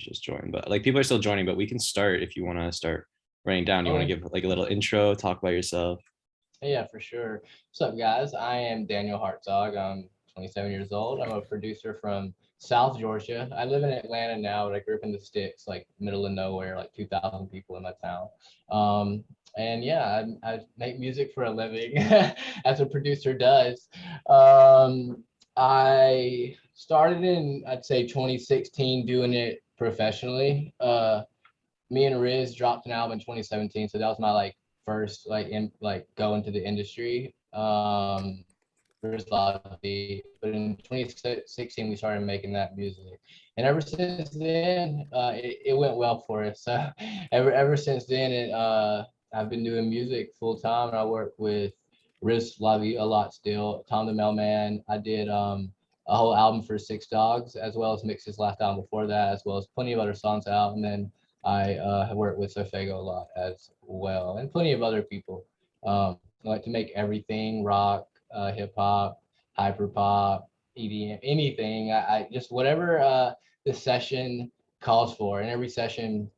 just joined, but like people are still joining, but we can start if you want to start writing down. You want to Oh, give like a little intro, talk about yourself? yeah, for sure. What's up, guys? I am Daniel Hartzog. I'm 27 years old. I'm a producer from South Georgia. I live in Atlanta now, but I grew up in the sticks, like middle of nowhere, like 2,000 people in my town. And yeah, I make music for a living, as a producer does. I started in, I'd say, 2016, doing it professionally. Me and Riz dropped an album in 2017, so that was my like first go into the industry. Riz La Vie. But in 2016 we started making that music, and ever since then it went well for us. So ever since then I've been doing music full time, and I work with Riz La Vie a lot still. Tom the Mailman. I did a whole album for Six Dogs, as well as mixed his last album before that, as well as plenty of other songs out. And then I have worked with Sofaygo a lot as well, and plenty of other people. I like to make everything rock, hip hop, hyperpop, EDM, anything. I just whatever the session calls for, and every session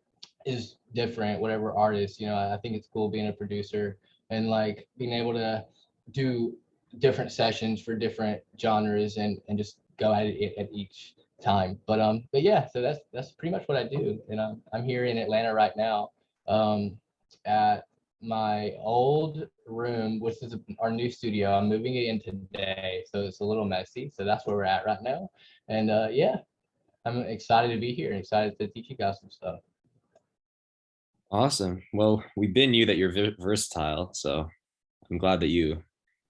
is different. Whatever artist, I think it's cool being a producer and like being able to do different sessions for different genres and just go at it at each time. But yeah, so that's pretty much what I do, and I'm here in Atlanta right now, at my old room, which is our new studio. I'm moving it in today, so it's a little messy. So that's where we're at right now, and yeah, I'm excited to be here and excited to teach you guys some stuff. Awesome. Well, we been knew that you're versatile, so I'm glad that you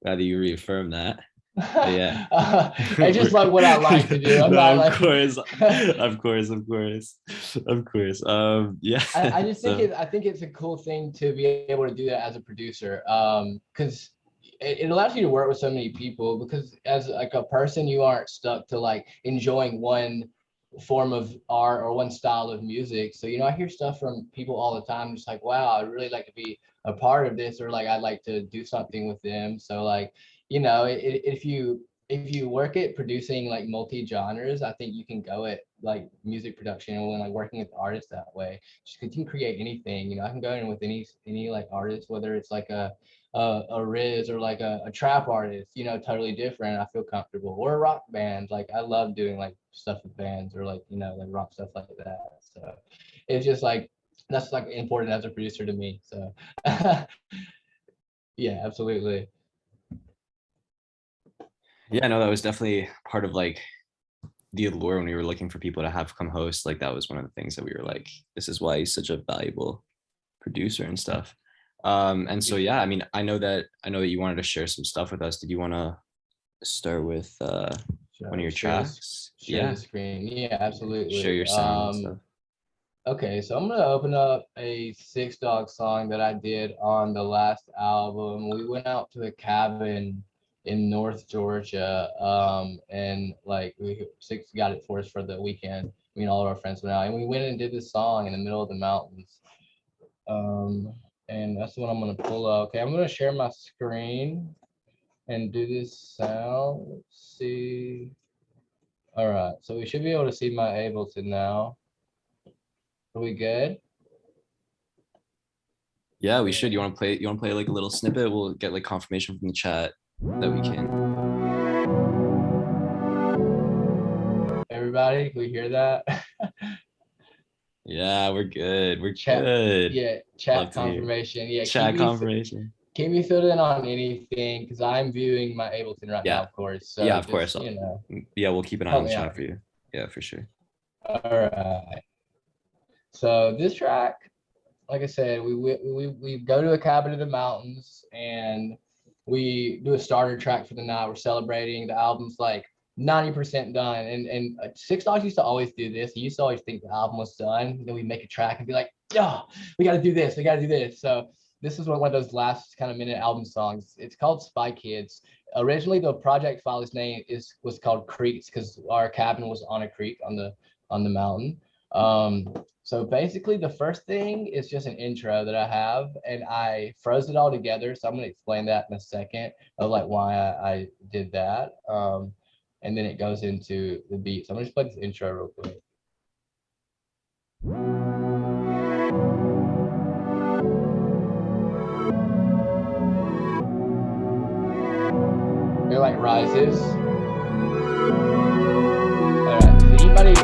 reaffirmed that. But yeah. I just like what I like to do. I'm not No, of like course, of course, of course, of course. Yeah. I just think So I think it's a cool thing to be able to do that as a producer. Because it allows you to work with so many people, because as like a person you aren't stuck to like enjoying one form of art or one style of music. So I hear stuff from people all the time, just like, wow, I'd really like to be a part of this, or like I'd like to do something with them. So like, if you work at producing like multi genres, I think you can go at like music production and when like working with artists that way. Just you can create anything. I can go in with any like artist, whether it's like a Riz or like a trap artist, totally different. I feel comfortable, or a rock band. Like I love doing like stuff with bands, or like like rock stuff like that. So it's just like that's like important as a producer to me. So yeah, absolutely. yeah, no, that was definitely part of like the allure when we were looking for people to have come host. Like that was one of the things that we were like, this is why he's such a valuable producer and stuff. And so yeah, I mean, I know that you wanted to share some stuff with us. Did you want to start with one of your tracks? Share the Yeah, screen. Yeah, share absolutely. your sound and stuff. Okay, so I'm gonna open up a Six Dog song that I did on the last album. We went out to a cabin in North Georgia, and like we Six got it for us for the weekend. Me and all of our friends went out, and we went and did this song in the middle of the mountains. Um, and that's what I'm gonna pull up. Okay, I'm gonna share my screen and do this sound. Let's see. All right, so we should be able to see my Ableton now. Are we good? Yeah, we should. You want to play like a little snippet? We'll get like confirmation from the chat that we can. Everybody, can we hear that? Yeah, we're good. We're Chat, good. yeah, Love chat to hear. confirmation. Yeah, Chat confirmation. keep me filled in on anything, because I'm viewing my Ableton right now, Yeah. of course. Yeah, So of course. just Yeah, we'll keep an eye on help the me chat out. for you. Yeah, for sure. All right. So this track, like I said, we go to a cabin in the mountains, and we do a starter track for the night. We're celebrating. The album's like 90% done. And Six Dogs used to always do this. He used to always think the album was done. Then we make a track and be like, yeah, we got to do this. We got to do this. So this is one of those last kind of minute album songs. It's called Spy Kids. Originally, the project file's name was called Creeks, because our cabin was on a creek on the mountain. So basically the first thing is just an intro that I have, and I froze it all together. So I'm going to explain that in a second of like why I did that. And then it goes into the beat. So I'm going to just play this intro real quick. like rises. All right, does anybody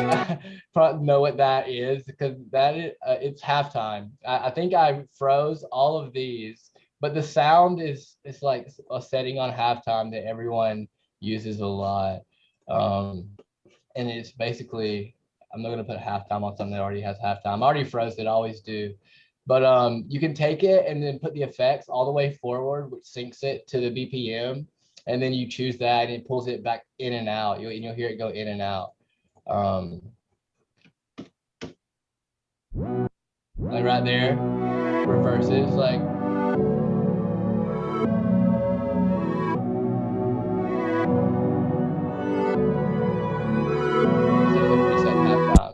probably know what that is? Because that is it's halftime. I think I froze all of these, but the sound is it's like a setting on halftime that everyone uses a lot. And it's basically, I'm not gonna put halftime on something that already has halftime. I already froze it, I always do. But you can take it and then put the effects all the way forward, which syncs it to the BPM. And then you choose that and it pulls it back in and out. You'll hear it go in and out. Like right there, reverses, like.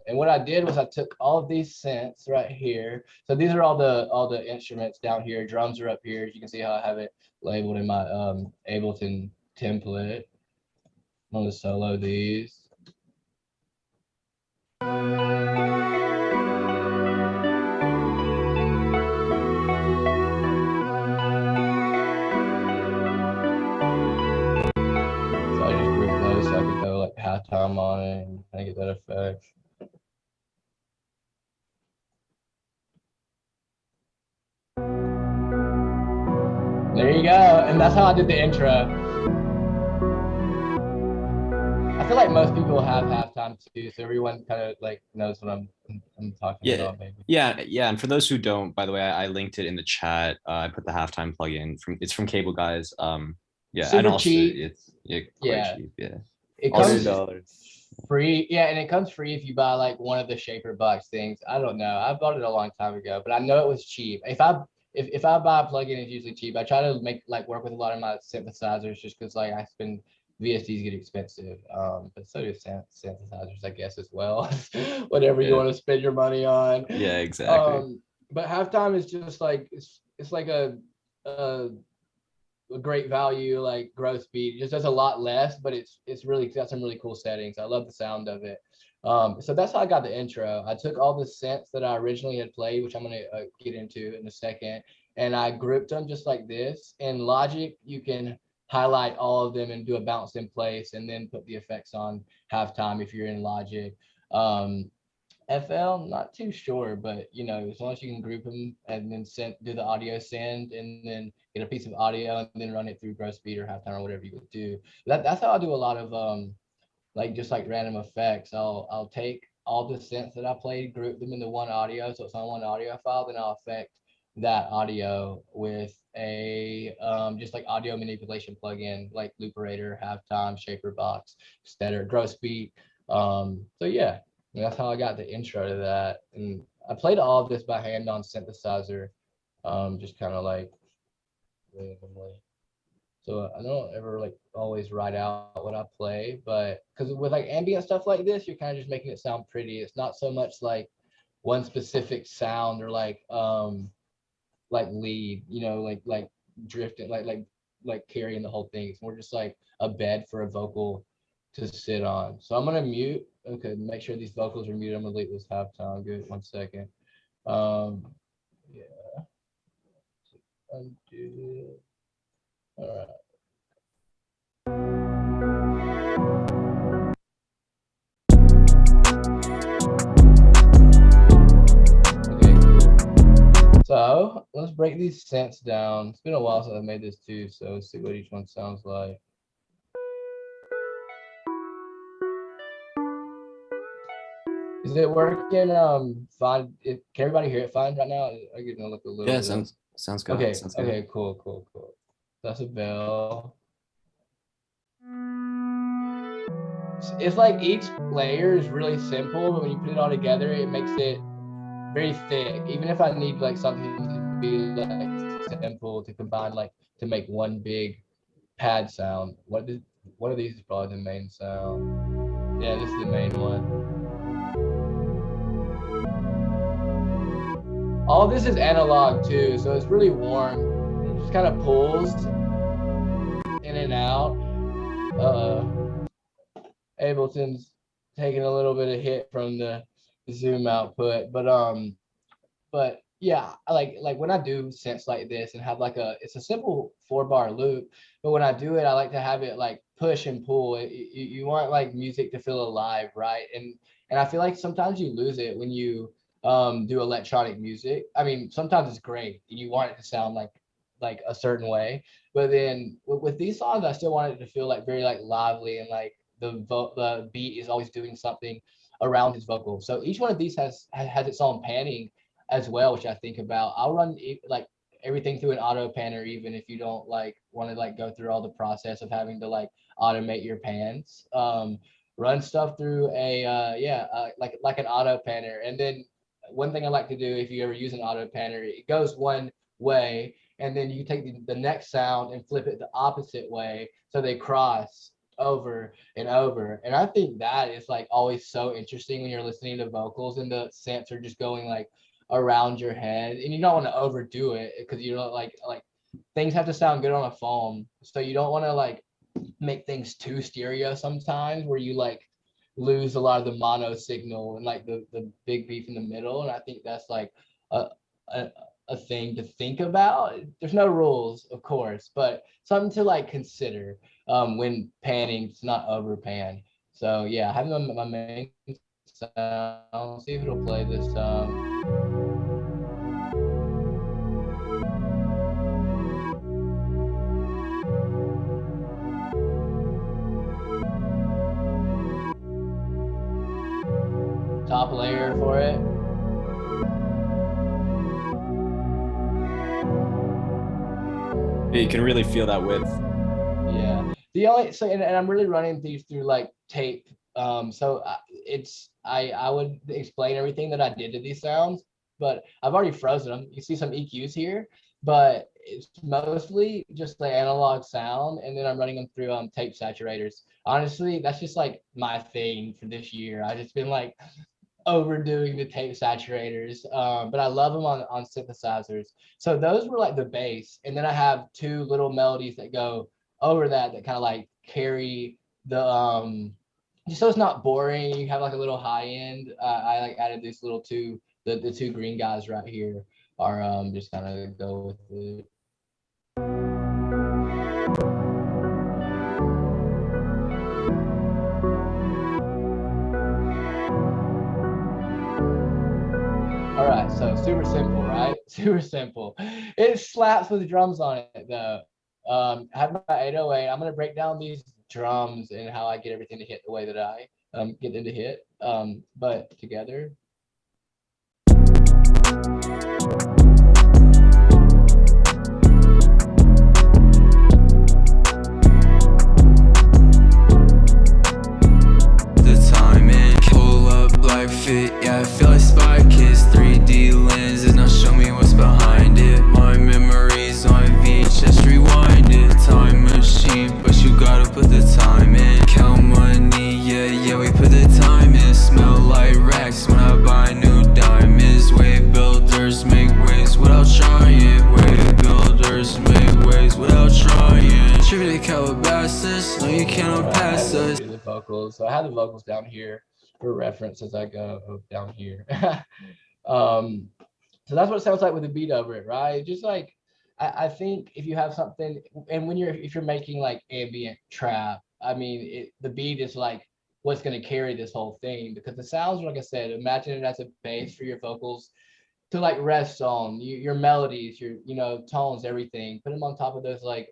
And what I did was I took all of these synths right here. So these are all the instruments down here. Drums are up here. As you can see how I have it labeled in my Ableton template. I'm gonna solo these. So I just grouped those so I could go like halftime on it and kind of get that effect. There you go. And that's how I did the intro. I feel like most people have halftime too, so everyone kind of like knows what I'm talking about. Maybe. Yeah. And for those who don't, by the way, I linked it in the chat. I put the halftime plugin from Cable Guys. Yeah, super and also cheap. it's quite cheap. Yeah, it comes free. Yeah, and it comes free if you buy like one of the shaper box things. I don't know. I bought it a long time ago, but I know it was cheap. If I buy a plugin, it's usually cheap. I try to make like work with a lot of my synthesizers just because like I spend VSTs get expensive, but so do synthesizers, I guess, as well. Whatever you want to spend your money on. Yeah, exactly. But halftime is just like it's like a great value, like growth speed. It just does a lot less, but it's really got some really cool settings. I love the sound of it. So that's how I got the intro. I took all the synths that I originally had played, which I'm going to get into in a second, and I grouped them just like this. In Logic, you can highlight all of them and do a bounce in place and then put the effects on halftime if you're in Logic. FL, not too sure, but you know, as long as you can group them and then do the audio send and then get a piece of audio and then run it through growth speed or halftime or whatever you would do. That's how I do a lot of like just like random effects. I'll take all the synths that I played, group them into one audio, so it's on one audio file, then I'll affect that audio with a just like audio manipulation plugin like Looperator, halftime, shaper box, stutter, growth speed. So yeah. And that's how I got the intro to that. And I played all of this by hand on synthesizer, just kind of like randomly. So I don't ever like always write out what I play, but because with like ambient stuff like this, you're kind of just making it sound pretty. It's not so much like one specific sound or like lead, you know, like drifting, like carrying the whole thing. It's more just like a bed for a vocal to sit on. So I'm gonna mute. Okay, make sure these vocals are muted. I'm gonna leave this halftime. Good, 1 second. Yeah. Undo. All right. Okay, cool. So let's break these synths down. It's been a while since I made this too, so let's see what each one sounds like. Is it working? Fine. Can everybody hear it fine right now? I'm gonna look a little. Yeah, bit. sounds good. Okay. Sounds good. Okay. Cool. That's a bell. It's like each layer is really simple, but when you put it all together, it makes it very thick. Even if I need like something to be like simple to combine, like to make one big pad sound. One of these is probably the main sound. Yeah, this is the main one. All of this is analog too, so it's really warm. It just kind of pulls in and out. Ableton's taking a little bit of hit from the zoom output, but Yeah, like when I do synths like this and have like it's a simple 4-bar loop, but when I do it, I like to have it like push and pull. You want like music to feel alive, right? And I feel like sometimes you lose it when you do electronic music. I mean, sometimes it's great and you want it to sound like a certain way, but then with these songs, I still want it to feel like very like lively and like the beat is always doing something around his vocals. So each one of these has its own panning as well, which I think about. I'll run like everything through an auto panner, even if you don't like want to like go through all the process of having to like automate your pans. Run stuff through a like an auto panner, and then one thing I like to do if you ever use an auto panner, it goes one way, and then you take the next sound and flip it the opposite way, so they cross over and over. And I think that is like always so interesting when you're listening to vocals and the synths are just going like around your head, and you don't want to overdo it because you don't like things have to sound good on a phone, so you don't want to like make things too stereo sometimes where you like lose a lot of the mono signal and like the big beef in the middle. And I think that's like a, a a thing to think about. There's no rules, of course, but something to like consider when panning. It's not over pan. So yeah, having my main sound. See if it'll play this. Top layer for it. Yeah, you can really feel that width. Yeah. The only and I'm really running these through like tape. So I would explain everything that I did to these sounds, but I've already frozen them. You see some EQs here, but it's mostly just the analog sound, and then I'm running them through tape saturators. Honestly, that's just like my thing for this year. I just been like overdoing the tape saturators, but I love them on synthesizers. So those were like the bass, and then I have two little melodies that go over that kind of like carry the just so it's not boring. You have like a little high end. I like added these little the two green guys right here are just kind of go with it. All right, so super simple, right? Super simple. It slaps with drums on it though. I have my 808. I'm gonna break down these drums and how I get everything to hit the way that I get them to hit. But together. The timing, pull up black fit, yeah, I feel like Spy Kids. 3D lenses, now show me what's behind it. My memories on VHS, rewind it. Time machine, but you gotta put the time in. Count money, yeah, we put the time in. Smell like racks when I buy new diamonds. Wave builders make waves without trying. Wave builders make waves without trying. Tribute to Calabasas, no you cannot pass us. The vocals. So I have the vocals down here for reference as I go down here. So that's what it sounds like with a beat over it, right? Just like I think if you have something, and if you're making like ambient trap, I mean the beat is like what's going to carry this whole thing, because the sounds, like I said, imagine it as a base for your vocals to like rest on. Your melodies, your tones, everything. Put them on top of those like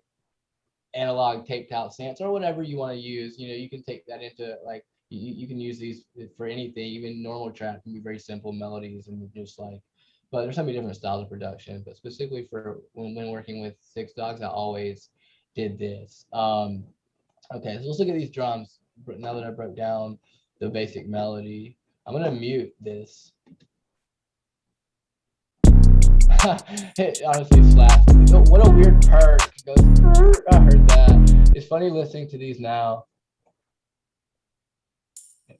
analog taped out synths or whatever you want to use. You can take that into like you can use these for anything. Even normal trap can be very simple melodies and just like, but there's so many different styles of production. But specifically for when working with Six Dogs, I always did this. Okay, so let's look at these drums now that I broke down the basic melody. I'm gonna mute this. It honestly slaps. Oh, what a weird perk. It goes, I heard that. It's funny listening to these now.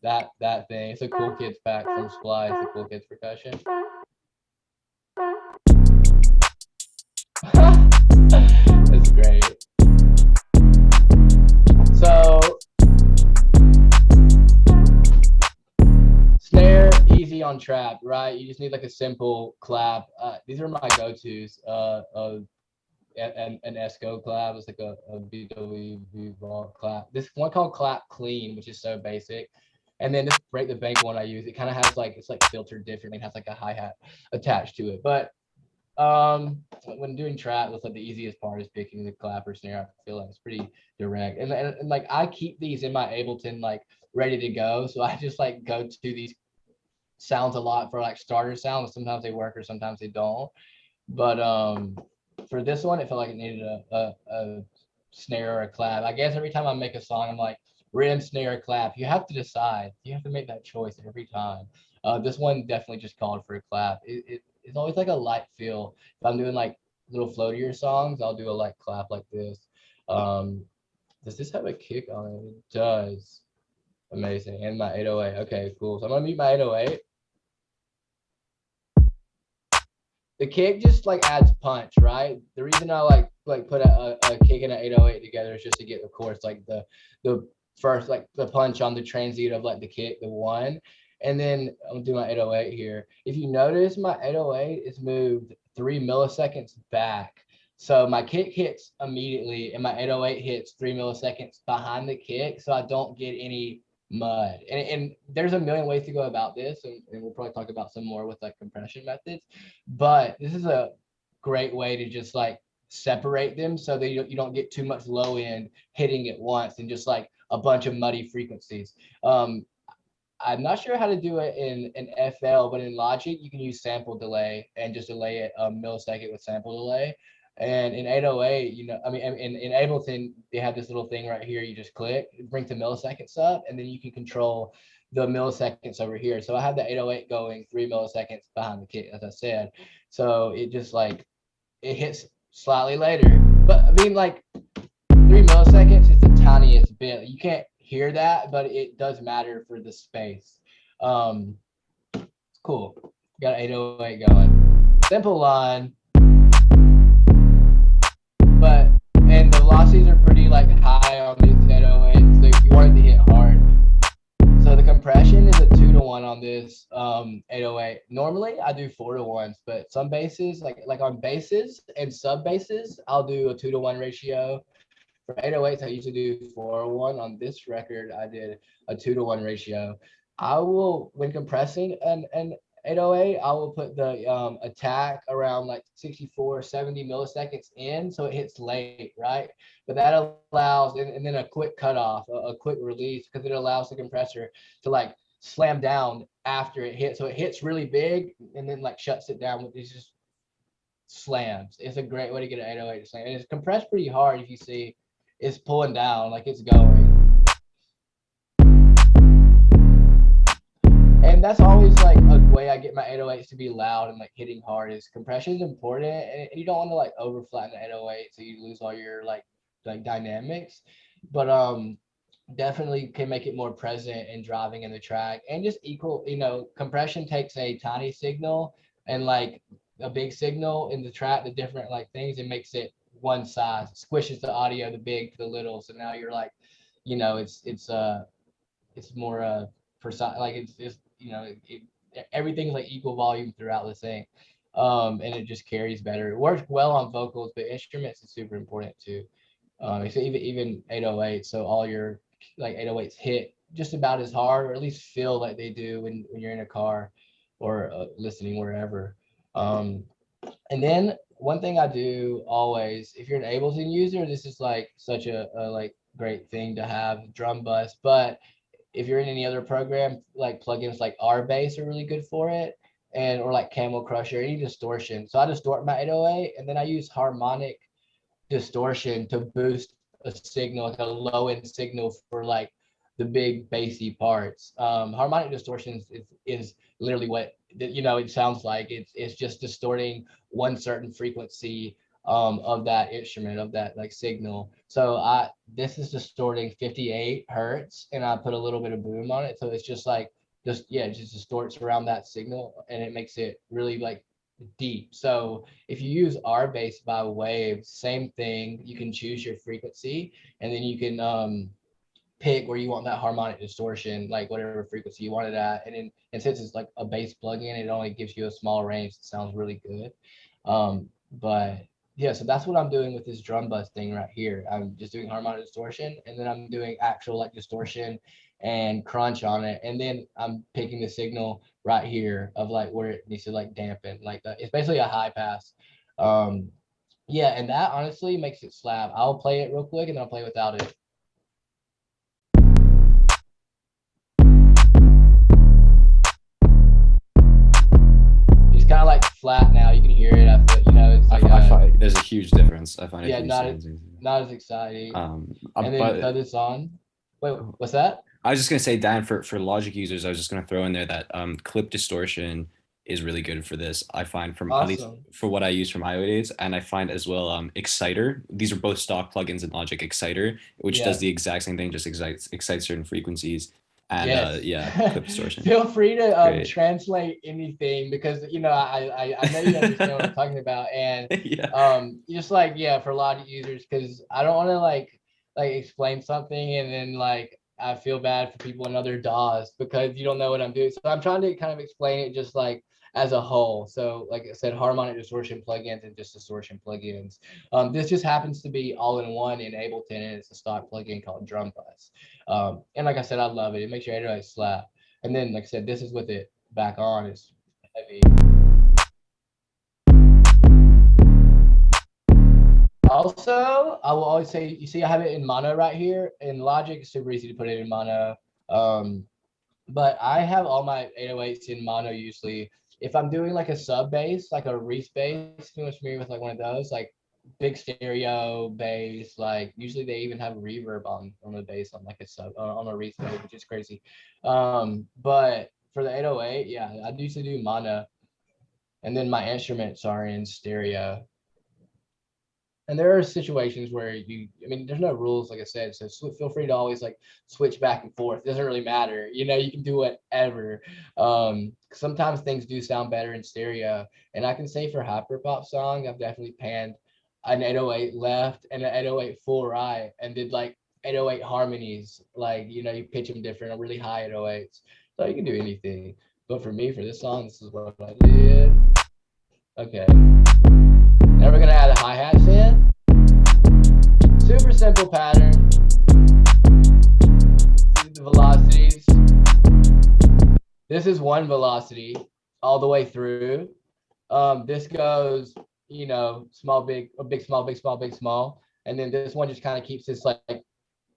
That thing. It's a Cool Kids pack from Splice, the Cool Kids percussion. That's great. So snare easy on on trap, right? You just need like a simple clap. These are my go-tos. An Esco clap. It's like a BWV vault clap. This one called clap clean, which is so basic. And then this break the bank one I use, it kind of has like, it's like filtered differently. It has like a hi-hat attached to it. But when doing trap, that's like the easiest part is picking the clap or snare. I feel like it's pretty direct. And like I keep these in my Ableton like ready to go. So I just like go to these sounds a lot for like starter sounds. Sometimes they work or sometimes they don't. But for this one, it felt like it needed a snare or a clap. I guess every time I make a song, I'm like, rhythm, snare, clap. You have to decide. You have to make that choice every time. This one definitely just called for a clap. It's always like a light feel. If I'm doing like little floatier songs, I'll do a light clap like this. Does this have a kick on it? It does. Amazing. And my 808. Okay, cool. So I'm gonna mute my 808. The kick just like adds punch, right? The reason I like put a kick and an 808 together is just to get, of course, like the first, like the punch on the transient of like the kick, the one. And then I'm gonna do my 808 here. If you notice, my 808 is moved 3 milliseconds back. So my kick hits immediately and my 808 hits 3 milliseconds behind the kick. So I don't get any mud. And there's a million ways to go about this. And we'll probably talk about some more with like compression methods. But this is a great way to just like separate them so that you don't get too much low end hitting at once and just like a bunch of muddy frequencies. I'm not sure how to do it in FL, but in Logic, you can use sample delay and just delay it a millisecond with sample delay. And in 808, you know, I mean, in Ableton, they have this little thing right here. You just click, bring the milliseconds up, and then you can control the milliseconds over here. So I have the 808 going 3 milliseconds behind the kick, as I said. So it just like, it hits slightly later. But I mean, like 3 milliseconds is the tiniest bit. You can't hear that, but it does matter for the space. Cool. Got 808 going. Simple line. But and the velocities are pretty like high on these 808s, so you want it to hit hard. So the compression is a 2-to-1 on this 808. Normally I do 4-to-1s, but some basses, like on basses and sub basses, I'll do a 2-to-1 ratio. For 808s, I usually do 4-to-1. On this record, I did a 2-to-1 ratio. I will, when compressing an 808, I will put the attack around like 64, 70 milliseconds in, so it hits late, right? But that allows, and then a quick cutoff, a quick release, because it allows the compressor to like slam down after it hits. So it hits really big and then like shuts it down with these just slams. It's a great way to get an 808 to slam. And it's compressed pretty hard. If you see, it's pulling down, like it's going. And that's always like a way I get my 808s to be loud and like hitting hard. Is compression is important, and you don't want to like over flatten the 808 so you lose all your like dynamics. But definitely can make it more present in driving in the track, and just equal, you know, compression takes a tiny signal and like a big signal in the track, the different like things, and makes it one size, squishes the audio, the big to the little. So now you're like, you know, it's more precise, like it's you know, everything's like equal volume throughout the thing, and it just carries better. It works well on vocals, but instruments is super important too. So even 808, so all your like 808s hit just about as hard, or at least feel like they do when you're in a car or listening wherever. And then one thing I do always, if you're an Ableton user, this is like such a like great thing to have, drum bus. But if you're in any other program, like plugins like R-Bass are really good for it, and or like Camel Crusher, any distortion. So I distort my 808, and then I use harmonic distortion to boost a signal, like a low end signal for like the big bassy parts. Harmonic distortion is literally what, you know, it sounds like. It's just distorting one certain frequency of that instrument, of that like signal. So this is distorting 58 hertz, and I put a little bit of boom on it, so it's just like it just distorts around that signal, and it makes it really like deep. So if you use R-Bass by Wave, same thing, you can choose your frequency, and then you can pick where you want that harmonic distortion, like whatever frequency you want it at. And since it's like a bass plugin, it only gives you a small range. It sounds really good. But yeah, so that's what I'm doing with this drum bus thing right here. I'm just doing harmonic distortion, and then I'm doing actual like distortion and crunch on it. And then I'm picking the signal right here of like where it needs to like dampen, like that. It's basically a high pass. Yeah, and that honestly makes it slap. I'll play it real quick and then I'll play without it. It's kind of like flat now. You can hear it. I feel, you know, it's like I find there's a huge difference. I find it. Yeah, not as exciting. And then throw this on. Wait, what's that? I was just gonna say, Dan, for Logic users, I was just gonna throw in there that clip distortion is really good for this. I find from at least for what I use from iOS, and I find as well Exciter. These are both stock plugins in Logic. Exciter, which does the exact same thing, just excites certain frequencies. And clip distortion. Feel free to translate anything, because you know I know you understand what I'm talking about, and just like for Logic users, because I don't want to like explain something and then like I feel bad for people in other DAWs because you don't know what I'm doing. So I'm trying to kind of explain it just like as a whole. So like I said, harmonic distortion plugins and just distortion plugins. This just happens to be all in one in Ableton, and it's a stock plugin called Drum Bus. And like I said, I love it. It makes your 808 slap. And then like I said, this is with it back on. It's heavy. Also, I will always say, you see I have it in mono right here. In Logic, it's super easy to put it in mono. But I have all my 808s in mono usually. If I'm doing like a sub bass, like a Reese bass, if you're familiar with like one of those, like big stereo bass, like usually they even have reverb on the bass on like a sub on a Reese bass, which is crazy. But for the 808, I usually do mono, and then my instruments are in stereo. And there are situations where there's no rules, like I said, so feel free to always like switch back and forth. It doesn't really matter. You know, you can do whatever. Sometimes things do sound better in stereo. And I can say for hyperpop song, I've definitely panned an 808 left and an 808 full right and did like 808 harmonies. Like, you know, you pitch them different, really high 808s. So you can do anything. But for me, for this song, this is what I did. Okay. Now we're gonna add a hi-hats in. Super simple pattern. The velocities. This is one velocity all the way through. This goes, you know, small, big, big, small, big, small, big, small. And then this one just kind of keeps this like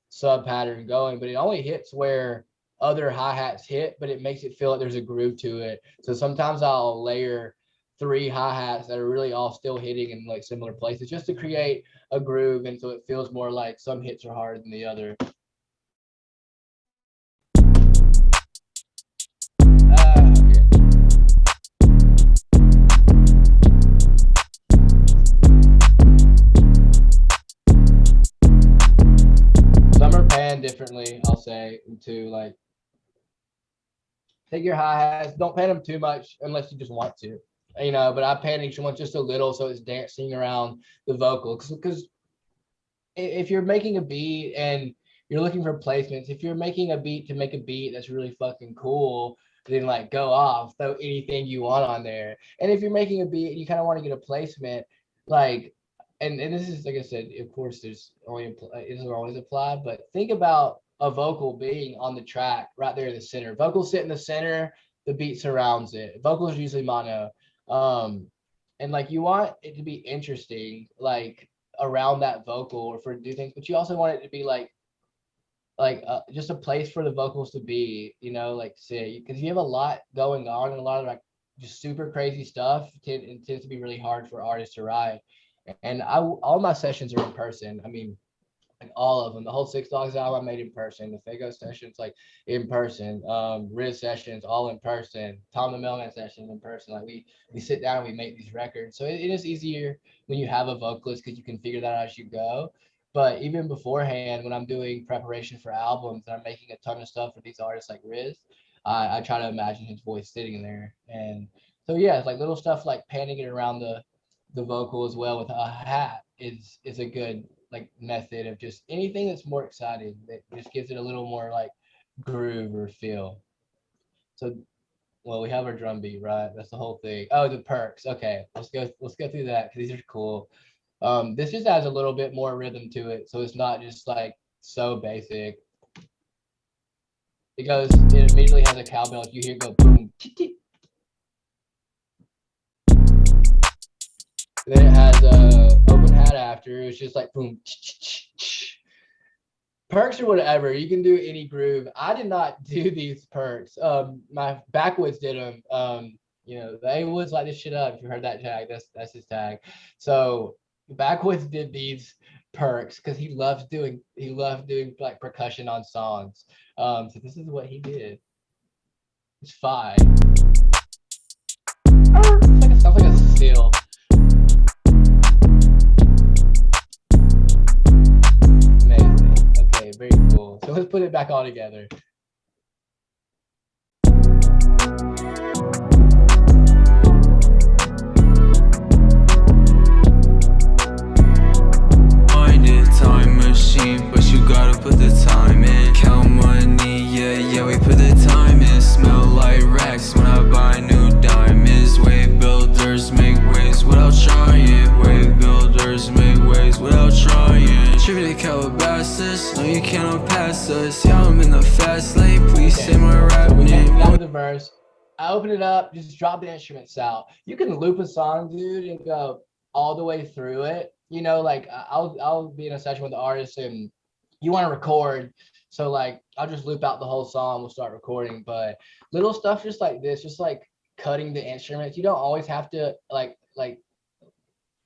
sub pattern going, but it only hits where other hi-hats hit, but it makes it feel like there's a groove to it. So sometimes I'll layer 3 hi-hats that are really all still hitting in like similar places just to create a groove, and so it feels more like some hits are harder than the other. Some are panned differently, I'll say, to like take your hi-hats, don't pan them too much unless you just want to. You know, but I pan each one just a little so it's dancing around the vocal. Because if you're making a beat and you're looking for placements, if you're making a beat to make a beat that's really fucking cool, then like go off, throw anything you want on there. And if you're making a beat and you kind of want to get a placement, like, and this is, like I said, of course, it doesn't always apply, but think about a vocal being on the track right there in the center. Vocals sit in the center, the beat surrounds it. Vocals are usually mono. And like you want it to be interesting, like around that vocal or for do things, but you also want it to be like just a place for the vocals to be, you know, like say, because you have a lot going on and a lot of like just super crazy stuff. It tends to be really hard for artists to write. And all my sessions are in person. I mean, like all of them. The whole Six Dogs album I made in person. The Sofaygo sessions like in person. Riz sessions all in person. Tom the Mailman sessions in person. Like we sit down and we make these records. So it is easier when you have a vocalist because you can figure that out as you go. But even beforehand, when I'm doing preparation for albums and I'm making a ton of stuff for these artists like Riz, I try to imagine his voice sitting there. And so yeah, it's like little stuff like panning it around the vocal as well with a hat is a good method of just anything that's more exciting that just gives it a little more like groove or feel. So, well, we have our drum beat, right? That's the whole thing. Oh, the perks. Okay, let's go through that because these are cool. This just adds a little bit more rhythm to it, so it's not just like so basic. It immediately has a cowbell. If you hear it go boom, then it has a open hat after. It's just like boom. Perks or whatever. You can do any groove. I did not do these perks. My Backwoods did them. You know, they Woods light this shit up. If you heard that tag, that's his tag. So Backwoods did these perks because he loved doing like percussion on songs. So this is what he did. It's fine. It sounds like a seal. Amazing. Okay, very cool. So let's put it back all together. Time machine, but you gotta put the time in. Count money, yeah, we put the time in. Smell like racks when I buy new diamonds. Wave builders make waves without trying. Wave builders make waves without trying. Tribute to Calabasas, no you cannot pass us. Yeah, I'm in the fast lane, please say my rap name. That was the verse. I open it up, just drop the instruments out. You can loop a song, dude, and go all the way through it. You know, like I'll be in a session with the artist and you want to record, so like I'll just loop out the whole song, we'll start recording. But little stuff just like this, just like cutting the instruments, you don't always have to like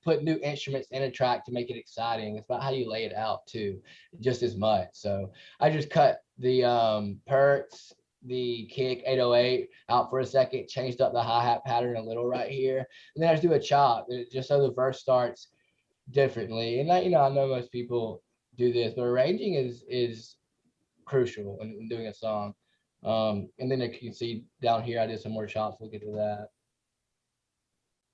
put new instruments in a track to make it exciting. It's about how you lay it out too, just as much. So I just cut the perks, the kick 808 out for a second, changed up the hi-hat pattern a little right here, and then I just do a chop just so the verse starts differently. And I know most people do this, but arranging is crucial in doing a song. And then you can see down here I did some more chops. We'll get to that.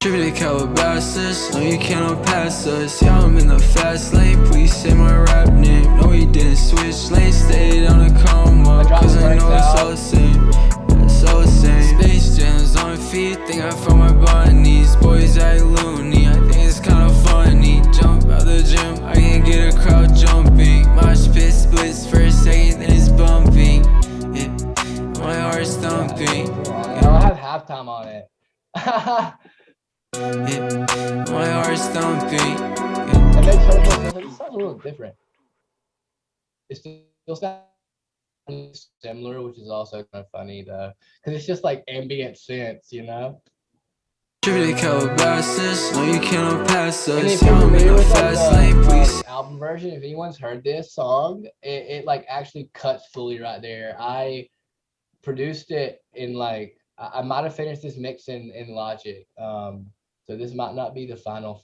Tribute to Calabasas, no you cannot pass us. Yeah, I'm in the fast lane, please say my rap name. No we didn't switch lanes, stayed on a come up, cause I know it's all the same. It's all the same. Space Jam's on feet, think I found my bunnies. Boys act loony, I think it's kinda funny. Jump out the gym, I can get a crowd jumping. Mosh pit splits for a second, then it's bumping. Yeah, my heart's thumping. I'll have halftime on it. Yeah, my heart's thumping. It makes it sounds a little different. It still sounds similar, which is also kind of funny though, because it's just like ambient synths, you know. Tribute to Calabasas, no you cannot pass And if us. you're Yeah, I'm in familiar the with like fast lane, please. the album version, if anyone's heard this song, it like actually cuts fully right there. I produced it in like I might have finished this mix in Logic. So this might not be the final,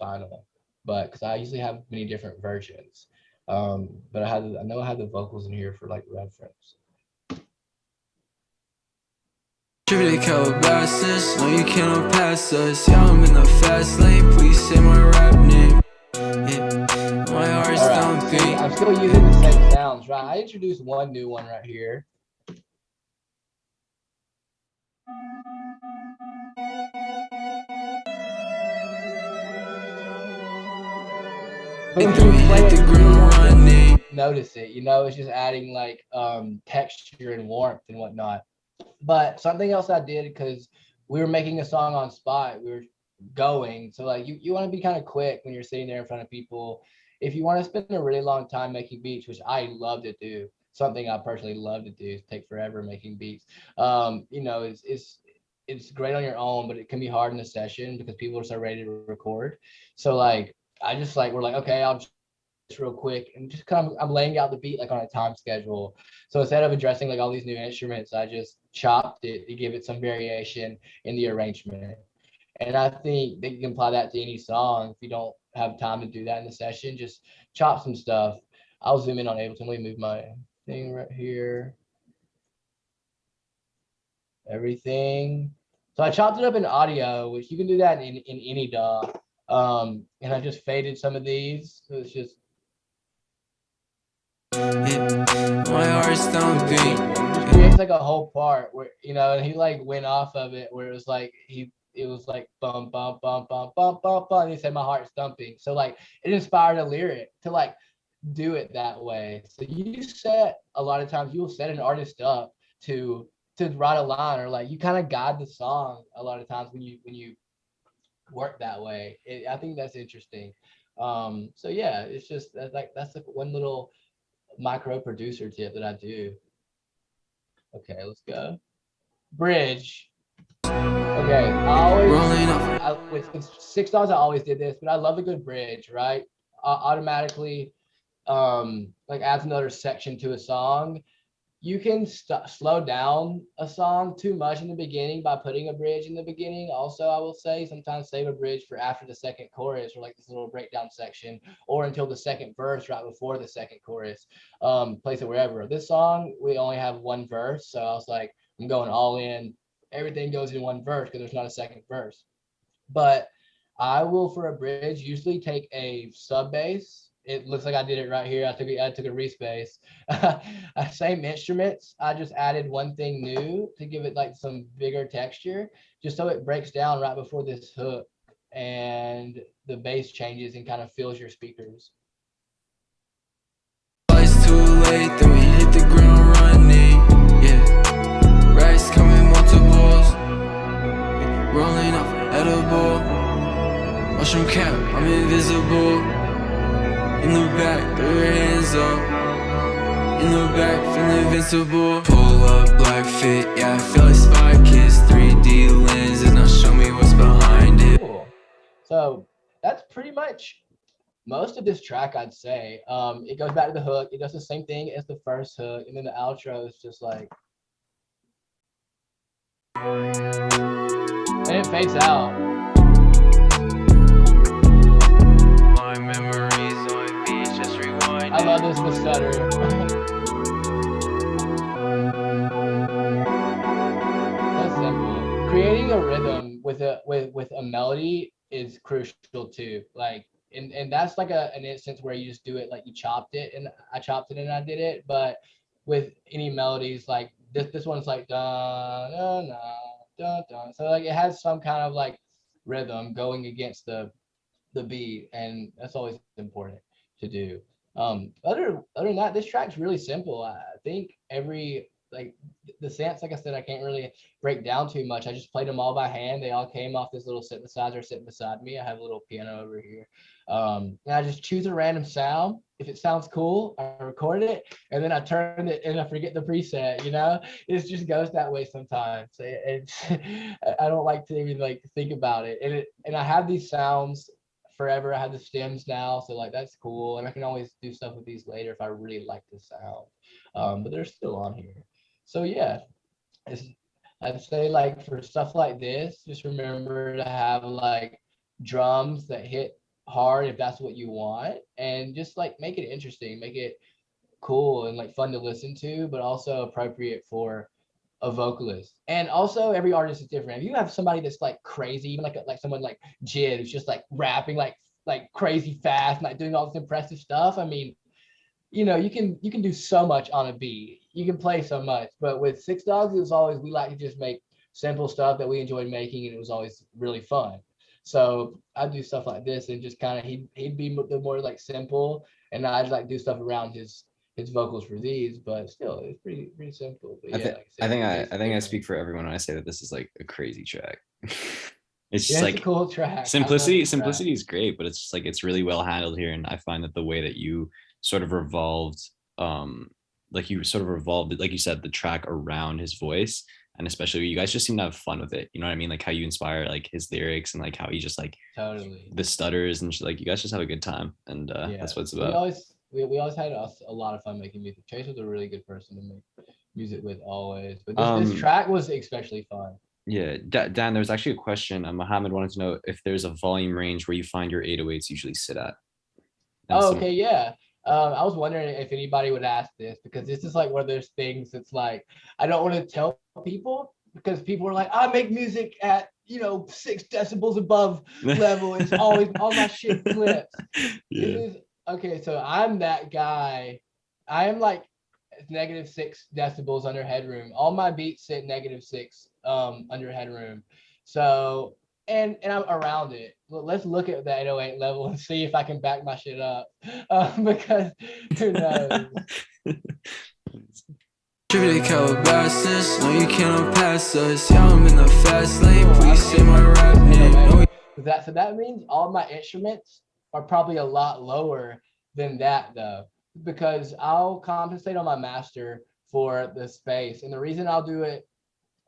but because I usually have many different versions. But I know I have the vocals in here for like reference. Tribute to Calabasas, no you cannot pass us. Yeah, I'm in the fast lane, please say my rap name. Yeah, my heart's thumping. I'm still using the same sounds, right? I introduced one new one right here. But And then we hit the ground running. Notice it, you know, it's just adding like texture and warmth and whatnot. But something else I did, because we were making a song on spot, we were going, so like you want to be kind of quick when you're sitting there in front of people. If you want to spend a really long time making beats, which I love to do, something I personally love to do is take forever making beats. You know, it's great on your own, but it can be hard in a session because people are so ready to record. So like I just like we're like, okay, I'll just real quick and just kind of I'm laying out the beat like on a time schedule. So instead of addressing like all these new instruments, I just chopped it to give it some variation in the arrangement. And I think that you can apply that to any song. If you don't have time to do that in the session, just chop some stuff. I'll zoom in on Ableton. Let me move my thing right here. Everything. So I chopped it up in audio, which you can do that in any DAW. And I just faded some of these. So it's just Yeah, my heart's thumping. He creates like a whole part where, you know, and he like went off of it where it was like it was like bum bum bum bum bum bum bum. And he said my heart's thumping. So like it inspired a lyric to like do it that way. So you set a lot of times you will set an artist up to write a line, or like you kind of guide the song a lot of times when you work that way. I think that's interesting. So yeah, it's just that's like one little micro producer tip that I do. Okay, let's go. Bridge. Okay, with $6 I always did this, but I love a good bridge, right? Automatically like adds another section to a song. You can slow down a song too much in the beginning by putting a bridge in the beginning. Also, I will say sometimes save a bridge for after the second chorus, or like this little breakdown section, or until the second verse right before the second chorus. Place it wherever. This song, we only have one verse, so I was like, I'm going all in. Everything goes in one verse because there's not a second verse. But I will, for a bridge, usually take a sub bass. It looks like I did it right here. I took a Reese bass. Same instruments. I just added one thing new to give it like some bigger texture, just so it breaks down right before this hook and the bass changes and kind of fills your speakers. It's too late, then we hit the ground running. Yeah, racks coming multiples. Rolling off edible. Mushroom cap, I'm invisible. In the back, throw your hands up. In the back, feeling invincible. Pull up, black fit, yeah, I feel like Spy Kids. 3D lenses, now show me what's behind it. Cool. So that's pretty much most of this track, I'd say. It goes back to the hook. It does the same thing as the first hook, and then the outro is just like, and it fades out. My memories on beach, just rewind. I love this with stutter. That's simple. Creating a rhythm with a melody is crucial too. Like, and that's like an instance where you just do it like you chopped it, and I chopped it and I did it. But with any melodies, like this one's like dun dun dun dun. So like it has some kind of like rhythm going against the beat, and that's always important to do. Other than that, this track's really simple. I think like the synths, like I said, I can't really break down too much. I just played them all by hand. They all came off this little synthesizer sitting beside me. I have a little piano over here. And I just choose a random sound. If it sounds cool, I record it, and then I turn it and I forget the preset, you know? It just goes that way sometimes. I don't like to even like think about it. And I have these sounds forever. I have the stems now, so like that's cool, and I can always do stuff with these later if I really like the sound. But they're still on here. So yeah, I'd say like for stuff like this, just remember to have like drums that hit hard if that's what you want, and just like make it interesting, make it cool and like fun to listen to, but also appropriate for a vocalist. And also every artist is different. If you have somebody that's like crazy, even like someone like Jid who's just like rapping like crazy fast, like doing all this impressive stuff, I mean, you know, you can do so much on a beat. You can play so much. But with Six Dogs, it was always, we like to just make simple stuff that we enjoyed making, and it was always really fun. So I do stuff like this, and just kind of he'd be the more like simple, and I'd like do stuff around his vocals for these, but still it's pretty simple. But yeah, I think I speak for everyone when I say that this is like a crazy track. It's just like a cool track. Simplicity is great, but it's just like it's really well handled here, and I find that the way that you sort of revolved like you said, the track around his voice, and especially you guys just seem to have fun with it, you know what I mean, like how you inspire like his lyrics, and like how he just like totally the stutters, and like you guys just have a good time, and that's what it's about. We always had a lot of fun making music. Chase was a really good person to make music with always, but this track was especially fun. Yeah, Dan, there was actually a question. Mohammed wanted to know if there's a volume range where you find your 808s usually sit at. Okay, yeah. I was wondering if anybody would ask this, because this is like one of those things that's like, I don't want to tell people, because people are like, I make music at 6 decibels above level. It's always all my shit clips. Yeah. Okay, so I'm that guy. I am like -6 decibels under headroom. All my beats sit -6 under headroom. So and I'm around it. Let's look at the 808 level and see if I can back my shit up. Because who knows? Distributed Calabasas, no you cannot pass us. Yeah, I'm in the fast lane, please say my rap name. No, So that means all my instruments are probably a lot lower than that though, because I'll compensate on my master for the space. And the reason I'll do it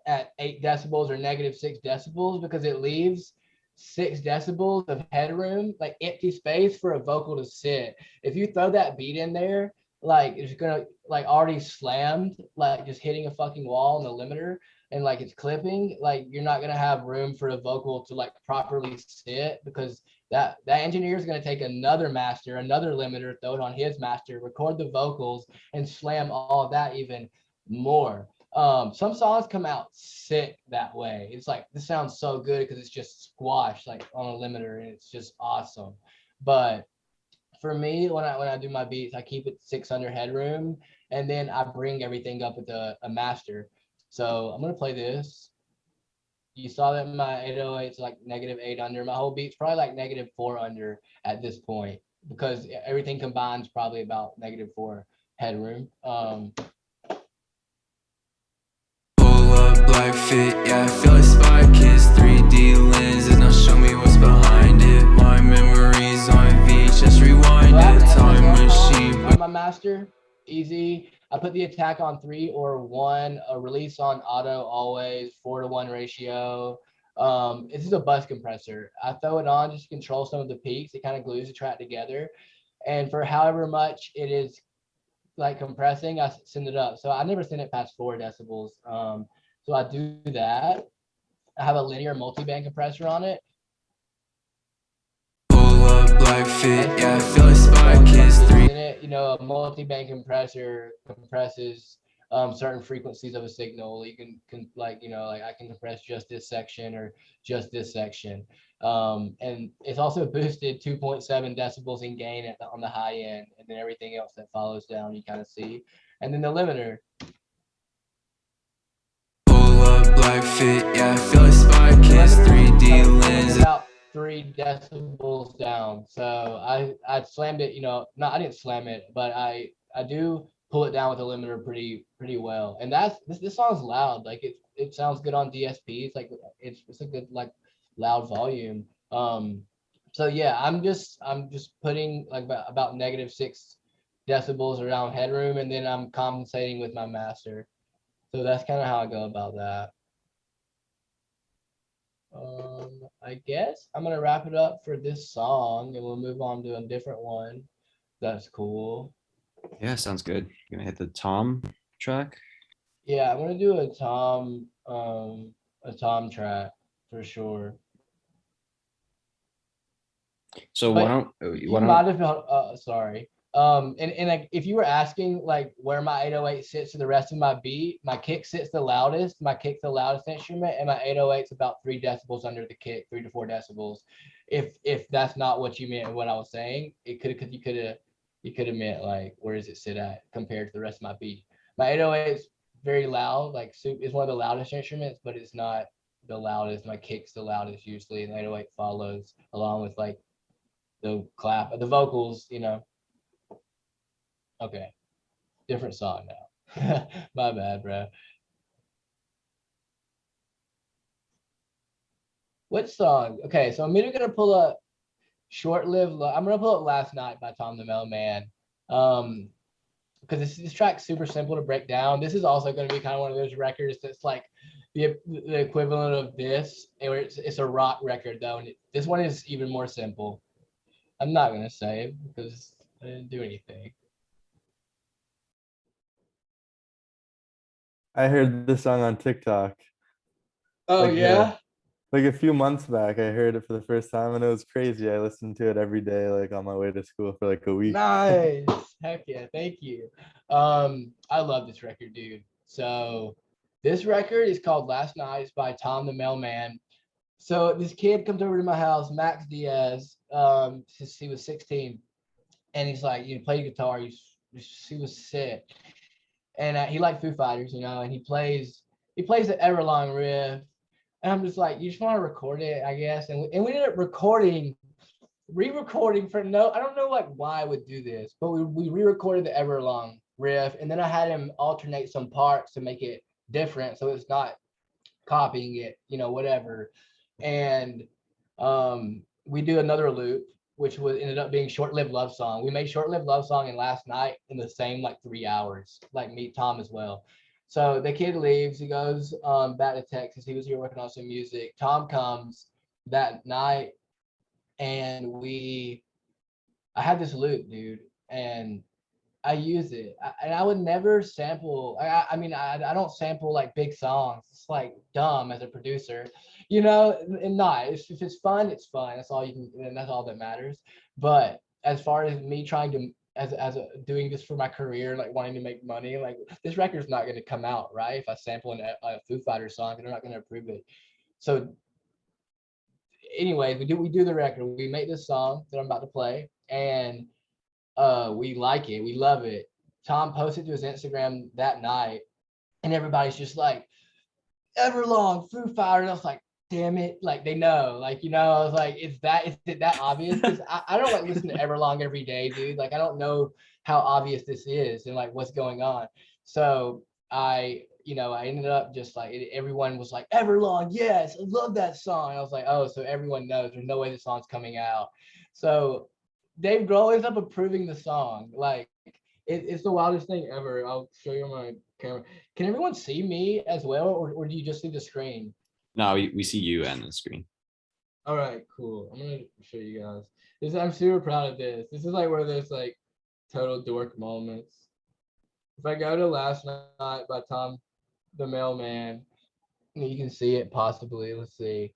at 8 decibels or -6 decibels, because it leaves 6 decibels of headroom, like empty space for a vocal to sit. If you throw that beat in there, like it's gonna like already slammed, like just hitting a fucking wall in the limiter, and like it's clipping, like you're not gonna have room for a vocal to like properly sit, because that engineer is gonna take another master, another limiter, throw it on his master, record the vocals, and slam all of that even more. Some songs come out sick that way. It's like, this sounds so good because it's just squashed like on a limiter, and it's just awesome. But for me, when I do my beats, I keep it 600 headroom, and then I bring everything up with a master. So I'm gonna play this. You saw that my 808 is like -8 under. My whole beat's probably like -4 under at this point, because everything combines probably about -4 headroom. black fit, yeah, I feel like Spy Kids 3D lenses, now show me what's behind it. My memories on VHS, rewind it. Time machine. On my master, easy. I put the attack on 3 or 1, a release on auto always, 4:1 ratio. This is a bus compressor. I throw it on just to control some of the peaks. It kind of glues the track together. And for however much it is like compressing, I send it up. So I never send it past 4 decibels. So I do that. I have a linear multi-band compressor on it. Pull up black fit, yeah, I feel like Spy Kids 3. You know, a multi-band compressor compresses certain frequencies of a signal. You can like, you know, like I can compress just this section or just this section. And it's also boosted 2.7 decibels in gain on the high end, and then everything else that follows down you kind of see. And then the limiter. Black fit, yeah, I feel like Spy Kids 3D lenses. About 3 decibels down. So I slammed it, you know, I didn't slam it, but I do pull it down with a limiter pretty well. And that's this song's loud. Like it sounds good on DSPs. Like it's a good like loud volume. So yeah, I'm just putting like about -6 decibels around headroom, and then I'm compensating with my master. So that's kind of how I go about that. I guess I'm gonna wrap it up for this song, and we'll move on to a different one. That's cool. Yeah, sounds good. You're gonna hit the Tom track. Yeah, I'm gonna do a Tom track for sure. So But why don't you might have sorry. And like if you were asking like where my 808 sits to the rest of my beat, my kick sits the loudest. My kick's the loudest instrument, and my 808's about 3 decibels under the kick, 3 to 4 decibels. If that's not what you meant, what I was saying, you could have meant like where does it sit at compared to the rest of my beat. My 808 is very loud, like it's one of the loudest instruments, but it's not the loudest. My kick's the loudest usually, and 808 follows along with like the clap, the vocals, you know. Okay, different song now. My bad, bro. What song? Okay, so I'm either gonna pull up "Short-Lived Love." I'm gonna pull up "Last Night" by Tom the Mailman, because this track's super simple to break down. This is also gonna be kind of one of those records that's like the equivalent of this, or it's a rock record though, and this one is even more simple. I'm not gonna say it because I didn't do anything. I heard this song on TikTok. Oh Like, yeah. Like a few months back, I heard it for the first time, and it was crazy. I listened to it every day, like on my way to school for like a week. Nice. Heck yeah, thank you. I love this record, dude. So this record is called "Last Night." It's by Tom the Mailman. So this kid comes over to my house, Max Diaz, since he was 16, and he's like, "You play guitar, you She was sick. And he liked Foo Fighters, you know, and he plays the Everlong riff. And I'm just like, you just want to record it, I guess. And we ended up re-recording for I don't know like why I would do this, but we re-recorded the Everlong riff, and then I had him alternate some parts to make it different, so it's not copying it, you know, whatever. And we do another loop, which ended up being Short-Lived Love Song. We made Short-Lived Love Song in last night in the same like 3 hours, like meet Tom as well. So the kid leaves, he goes back to Texas. He was here working on some music. Tom comes that night, and I had this loop, dude, and I use it. And I would never sample. I mean, I don't sample like big songs. It's like dumb as a producer, you know. And not if it's fun, it's fun. That's all you can, and that's all that matters. But as far as me trying to doing this for my career, like wanting to make money, like this record's not going to come out right if I sample a Foo Fighters song. They're not going to approve it. So anyway, we do the record. We make this song that I'm about to play, and we like it. We love it. Tom posted to his Instagram that night, and everybody's just like, Everlong, Foo Fighters. I was like, damn it. Like, they know. Like, you know, I was like, is it that obvious? Because I don't like listen to Everlong every day, dude. Like, I don't know how obvious this is and like what's going on. So I ended up just like, everyone was like, Everlong, yes, I love that song. I was like, oh, so everyone knows. There's no way the song's coming out. So Dave Grohl ends up approving the song. Like, it's the wildest thing ever. I'll show you my camera. Can everyone see me as well, or do you just see the screen? No, we see you and the screen. All right, cool. I'm gonna show you guys. I'm super proud of this. This is like where there's like total dork moments. If I go to Last Night by Tom the Mailman, you can see it possibly. Let's see.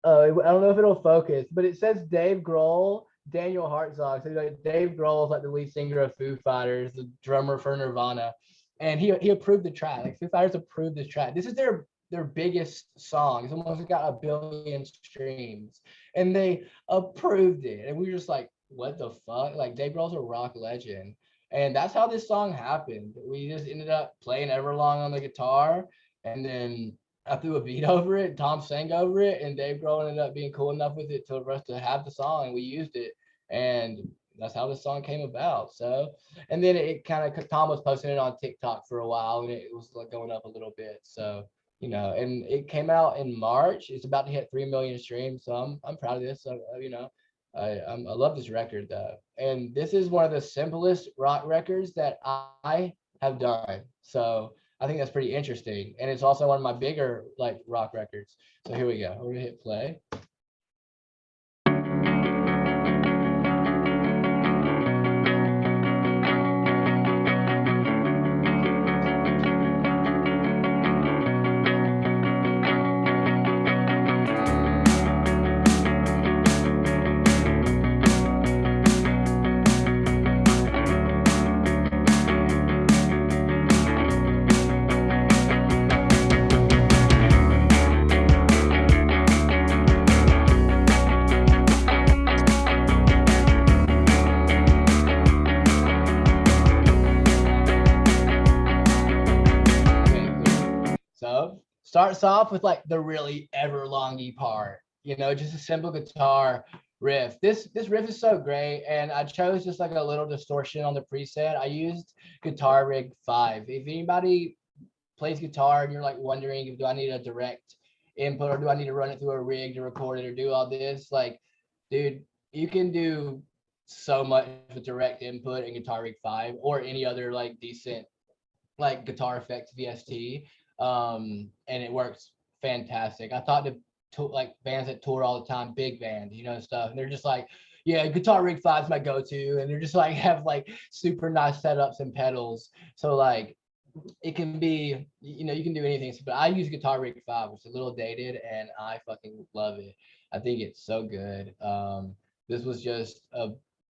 Oh, I don't know if it'll focus, but it says Dave Grohl, Daniel Hartzog. So like Dave Grohl is like the lead singer of Foo Fighters, the drummer for Nirvana, and he approved the track. Like Foo Fighters approved this track. This is their biggest song. It's almost got 1 billion streams, and they approved it. And we were just like, what the fuck? Like, Dave Grohl's a rock legend. And that's how this song happened. We just ended up playing Everlong on the guitar, and then I threw a beat over it, Tom sang over it, and Dave Grohl ended up being cool enough with it for us to have the song, and we used it. And that's how the song came about. So, and then it kind of, Tom was posting it on TikTok for a while, and it was like going up a little bit. So, you know, and it came out in March. It's about to hit 3 million streams. So I'm proud of this. So, you know, I love this record though. And this is one of the simplest rock records that I have done. So I think that's pretty interesting. And it's also one of my bigger like rock records. So here we go. We're gonna hit play. Starts off with like the really Everlongy part, you know, just a simple guitar riff. This riff is so great, and I chose just like a little distortion on the preset. I used Guitar Rig 5. If anybody plays guitar and you're like wondering, do I need a direct input or do I need to run it through a rig to record it or do all this, like, dude, you can do so much with direct input in Guitar Rig 5 or any other like decent like guitar effects VST. And it works fantastic. I thought to like bands that tour all the time, big bands, you know, stuff, and they're just like, yeah, Guitar Rig 5 is my go-to, and they're just like have like super nice setups and pedals. So like it can be, you know, you can do anything. But I use Guitar Rig 5, which is a little dated, and I fucking love it. I think it's so good. This was just a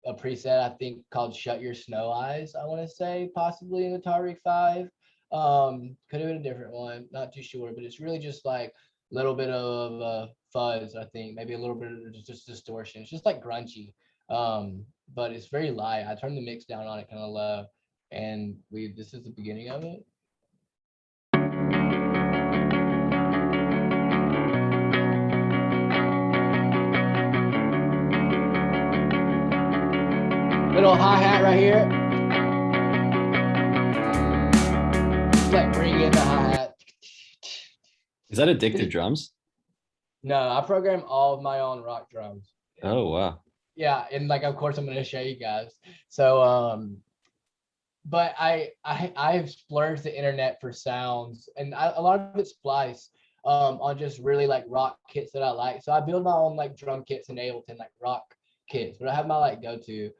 preset I think called Shut Your Snow Eyes, I want to say, possibly in Guitar Rig 5. Could have been a different one, not too sure, but it's really just like a little bit of fuzz, I think, maybe a little bit of just distortion. It's just like grungy. But it's very light. I turned the mix down on it kind of low, and this is the beginning of it. Little hi-hat right here. Just like bring in the hi-hat. Is that addictive drums? No, I program all of my own rock drums. Oh, wow. Yeah, and like of course I'm gonna show you guys. So but I've splurged the internet for sounds, and a lot of it's splice on just really like rock kits that I like. So I build my own like drum kits in Ableton, like rock kits, but I have my like go-to.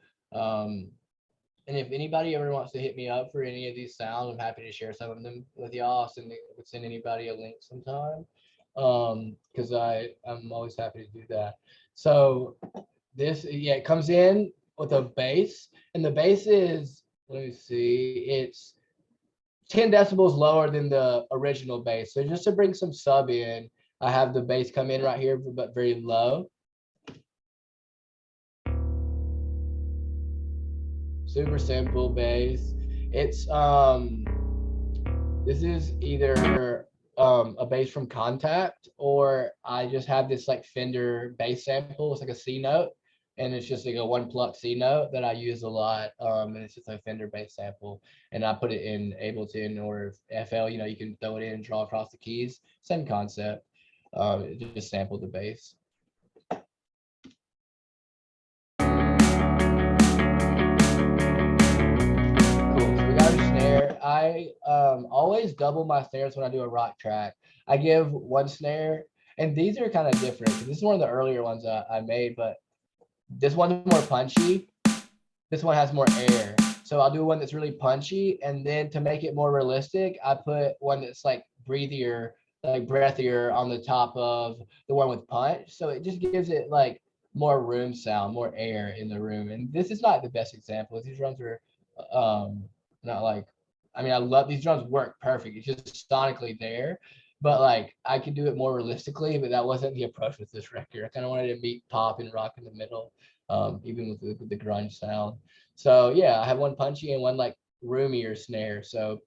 And if anybody ever wants to hit me up for any of these sounds, I'm happy to share some of them with y'all. Send anybody a link sometime, because I'm always happy to do that. So this, yeah, it comes in with a bass, and the bass is, let me see, it's 10 decibels lower than the original bass. So just to bring some sub in, I have the bass come in right here, but very low. Super simple bass. It's this is either a bass from Contact, or I just have this like Fender bass sample. It's like a C note, and it's just like a one pluck C note that I use a lot. And it's just a Fender bass sample, and I put it in Ableton or FL. You know, you can throw it in and draw across the keys. Same concept. It just sampled the bass. I always double my snares when I do a rock track. I give one snare, and these are kind of different. This is one of the earlier ones I made, but this one's more punchy. This one has more air. So I'll do one that's really punchy, and then to make it more realistic, I put one that's like breathier, like breathier on the top of the one with punch. So it just gives it like more room sound, more air in the room. And this is not the best example. These drums are not like, I mean, I love these drums, work perfect. It's just sonically there, but like I could do it more realistically, but that wasn't the approach with this record. I kind of wanted to meet pop and rock in the middle, even with the grunge sound. So yeah, I have one punchy and one like roomier snare. So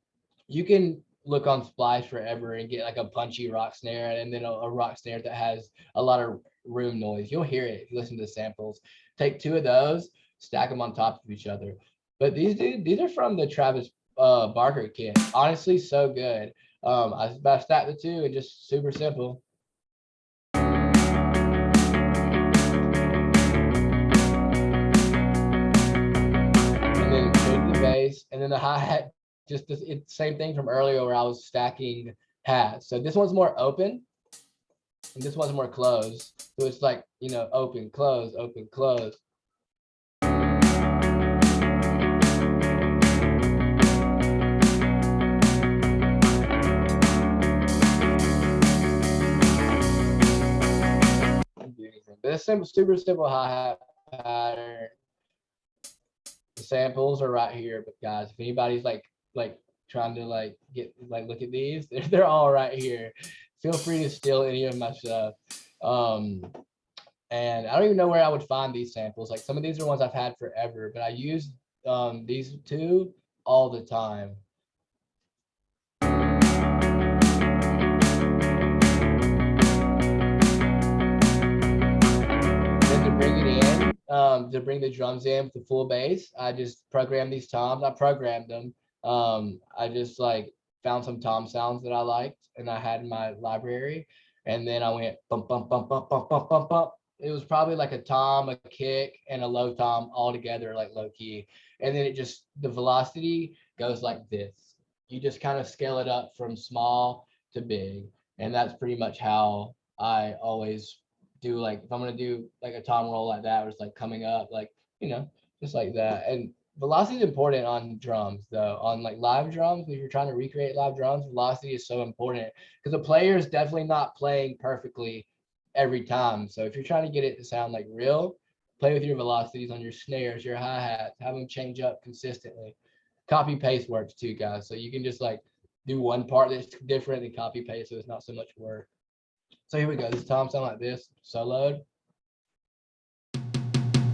you can look on Splice forever and get like a punchy rock snare, and then a rock snare that has a lot of room noise. You'll hear it if you listen to the samples. Take two of those, stack them on top of each other. But these are from the Travis Barker kit. Honestly, so good. I stacked the two and just super simple. And then the bass, and then the hi-hat, just it's the same thing from earlier where I was stacking hats. So this one's more open, and this one's more closed. So it's like, you know, open, close, open, close. This super simple hi-hat pattern. The samples are right here, but guys, if anybody's like trying to like get like look at these, they're all right here. Feel free to steal any of my stuff. And I don't even know where I would find these samples. Like some of these are ones I've had forever, but I use these two all the time. To bring the drums in with the full bass, I just programmed these toms. I programmed them. I just like found some tom sounds that I liked and I had in my library, and then I went bump bump bump bump bump bump bump bump. It was probably like a tom, a kick, and a low tom all together, like low key. And then it just, the velocity goes like this. You just kind of scale it up from small to big, and that's pretty much how I always do. Like if I'm gonna do like a tom roll like that, where it's like coming up, like, you know, just like that. And velocity is important on drums though. On like live drums, if you're trying to recreate live drums, velocity is so important because the player is definitely not playing perfectly every time. So if you're trying to get it to sound like real, play with your velocities on your snares, your hi-hats, have them change up consistently. Copy paste works too, guys. So you can just like do one part that's different and copy paste, so it's not so much work. So here we go. This tom sound like this, soloed.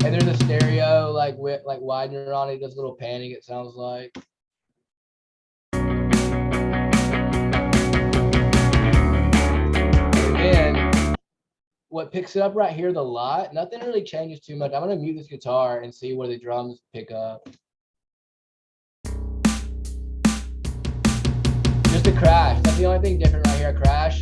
And there's a stereo like with like widener on it, does a little panning, it sounds like. And then what picks it up right here, the lot, nothing really changes too much. I'm gonna mute this guitar and see where the drums pick up. Just a crash. That's the only thing different right here, a crash.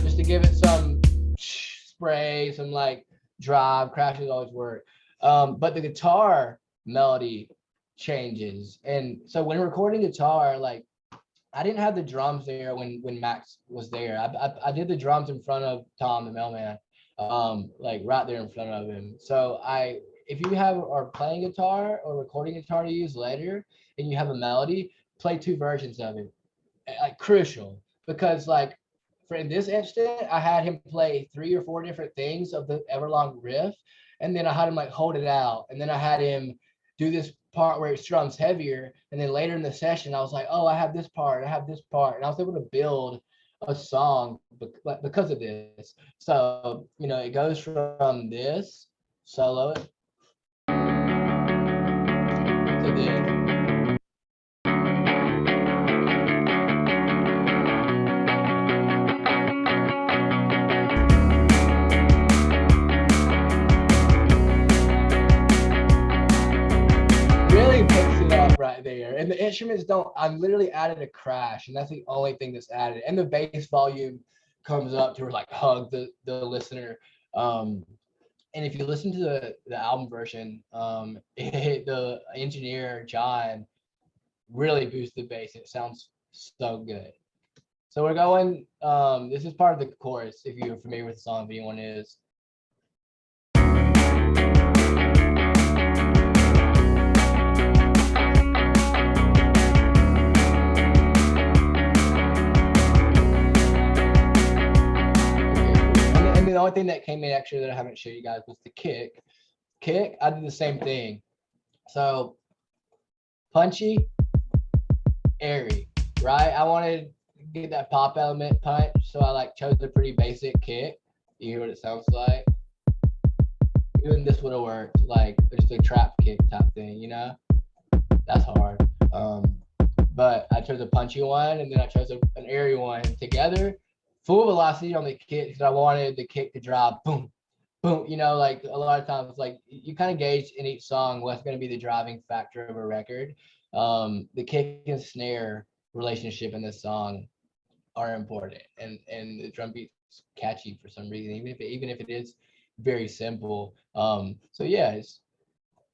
Just to give it some spray, some like drive. Crashes always work. But the guitar melody changes. And so when recording guitar, like I didn't have the drums there when Max was there. I did the drums in front of Tom, the mailman, like right there in front of him. So if you are playing guitar or recording guitar to use later and you have a melody, play 2 versions of it. Like crucial, because like for in this instant, I had him play 3 or 4 different things of the Everlong riff, and then I had him like hold it out, and then I had him do this part where it strums heavier, and then later in the session I was like, oh, I have this part, and I was able to build a song because of this. So you know, it goes from this solo to this. Really picks it up right there, and the instruments don't. I literally added a crash, and that's the only thing that's added. And the bass volume comes up to like hug the listener. And if you listen to the album version, the engineer John really boosts the bass. It sounds so good. So we're going. This is part of the chorus. If you're familiar with the song, if anyone is. The only thing that came in extra that I haven't showed you guys was the kick. I did the same thing. So punchy, airy, right? I wanted to get that pop element punch, so I like chose a pretty basic kick. You hear what it sounds like? Even this would have worked, like just a trap kick type thing, you know? That's hard. But I chose a punchy one, and then I chose an airy one together. Full velocity on the kick because I wanted the kick to drop, boom, boom. You know, like a lot of times, like you kind of gauge in each song what's going to be the driving factor of a record. The kick and snare relationship in this song are important, and the drum beat's catchy for some reason, even if it is very simple. So yeah,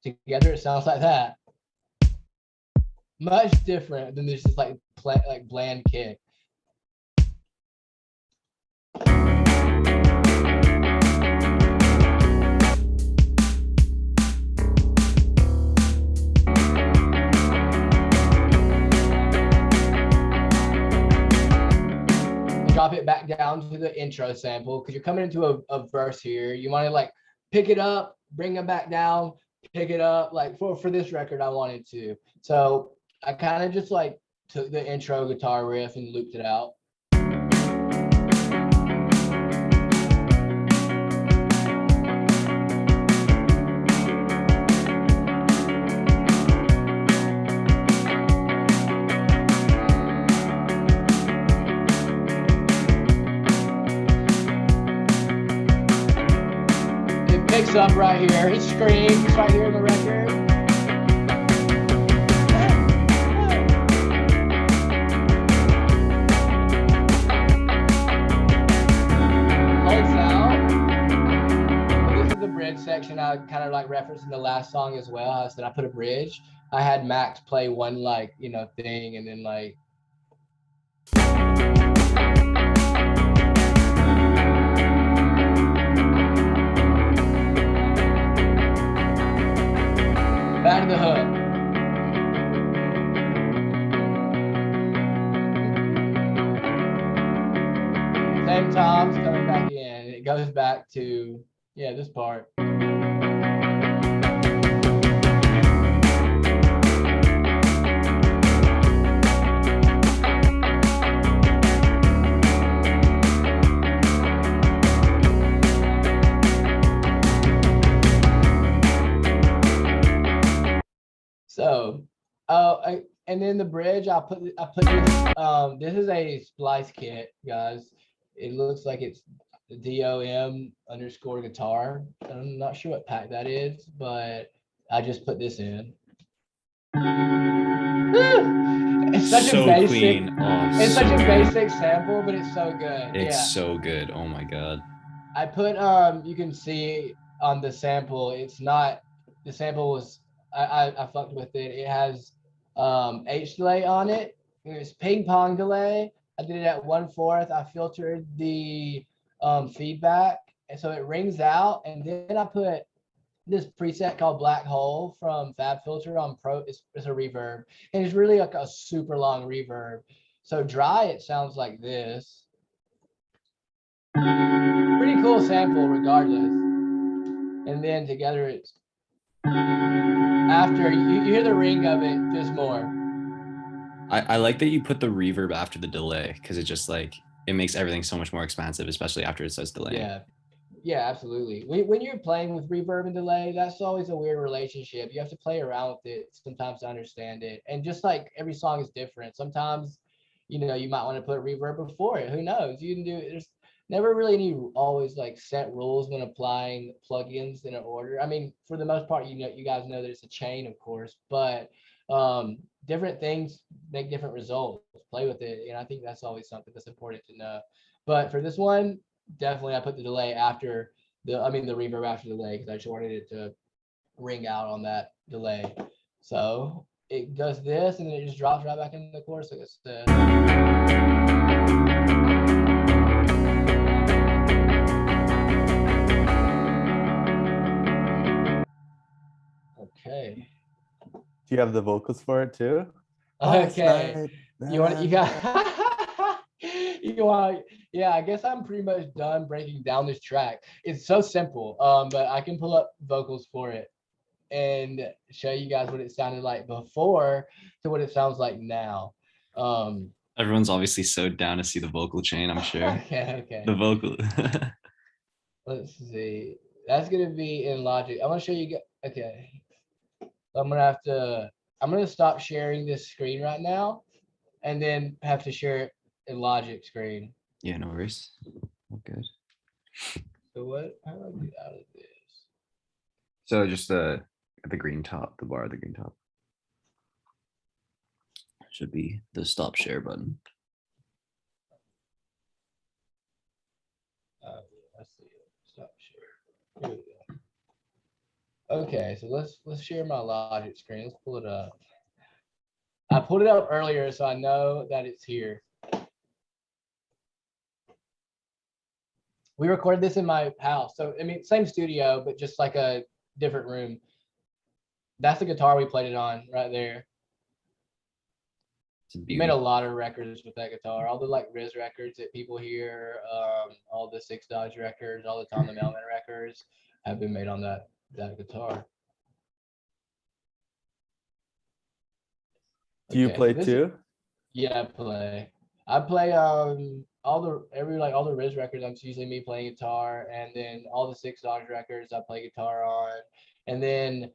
together it sounds like that. Much different than this just like bland kick. Drop it back down to the intro sample because you're coming into a verse here. You want to like pick it up, bring it back down, pick it up. Like for this record, I wanted to. So I kind of just like took the intro guitar riff and looped it out. Picks up right here. It screams right here in the record. Holds out. This is the bridge section. I kind of like referenced in the last song as well. I said I put a bridge. I had Max play one like, you know, thing, and then like back to the hook. Same toms coming back in. It goes back to, yeah, this part. and then the bridge, I put this. This is a splice kit, guys. It looks like it's DOM_guitar. I'm not sure what pack that is, but I just put this in. It's such So a basic, clean. Oh, it's so such a good. basic sample, but it's so good. It's Yeah. so good. Oh my god. I put you can see on the sample, it's not, the sample was, I fucked with it. It has H delay on it. It's ping pong delay. I did it at 1/4. I filtered the feedback, and so it rings out. And then I put this preset called Black Hole from Fab Filter on Pro. It's a reverb, and it's really like a super long reverb. So dry, it sounds like this. Pretty cool sample regardless. And then together it's, after you hear the ring of it just more. I like that you put the reverb after the delay, because it just like, it makes everything so much more expansive, especially after it says delay. Yeah, absolutely. When you're playing with reverb and delay, that's always a weird relationship. You have to play around with it sometimes to understand it. And just like every song is different. Sometimes, you might want to put reverb before it. Who knows? You can do it. There's never really any always like set rules when applying plugins in an order. I mean, for the most part, you guys know that it's a chain, of course, but different things make different results. Play with it. And I think that's always something that's important to know. But for this one, definitely I put the delay after the reverb after the delay, because I just wanted it to ring out on that delay. So it does this, and then it just drops right back into the chorus like it's okay. Do you have the vocals for it too? Okay. You want yeah, I guess I'm pretty much done breaking down this track. It's so simple, but I can pull up vocals for it and show you guys what it sounded like before to what it sounds like now. Everyone's obviously so down to see the vocal chain, I'm sure. Okay. The vocal. Let's see. That's gonna be in Logic. I'm gonna show you. Okay. I'm gonna stop sharing this screen right now, and then have to share it in Logic screen. Yeah, no worries. All good. So how do I get out of this? So just the green top, the bar at the green top. Should be the stop share button. I see it. Stop share. Here we go. Okay, so let's share my Logic screen. Let's pull it up. I pulled it up earlier, so I know that it's here. We recorded this in my house. So, I mean, same studio, but just like a different room. That's the guitar we played it on right there. We made a lot of records with that guitar. All the like Riz records that people hear, all the Six Dodge records, all the Tom the Mailman records have been made on that guitar. Do you play too? Yeah, I play all the Riz records. I'm usually me playing guitar, and then all the Six Dodge records I play guitar on, and then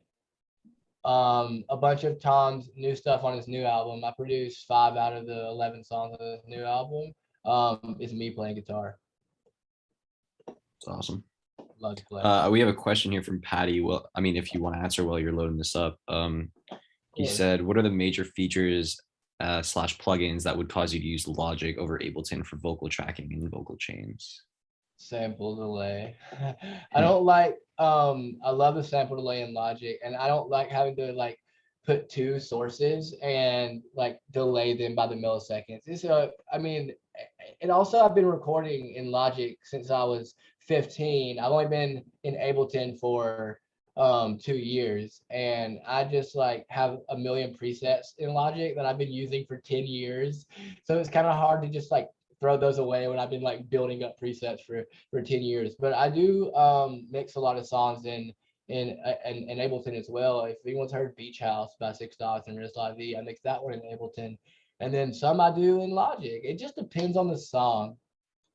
a bunch of Tom's new stuff on his new album. I produced 5 out of the 11 songs on his new album. It's me playing guitar. It's awesome. Love to play. We have a question here from Patty. Well, I mean, if you want to answer while you're loading this up, he said, "What are the major features / plugins that would cause you to use Logic over Ableton for vocal tracking and vocal chains?" Sample delay. I don't like. I love the sample delay in Logic, and I don't like having to like put 2 sources and like delay them by the milliseconds. It's I mean, and also I've been recording in Logic since I was 15. I've only been in Ableton for 2 years, and I just like have a million presets in Logic that I've been using for 10 years. So it's kind of hard to just like throw those away when I've been like building up presets for 10 years. But I do mix a lot of songs in Ableton as well. If anyone's heard Beach House by Six Dogs and Riz La Vie, I mix that one in Ableton. And then some I do in Logic. It just depends on the song.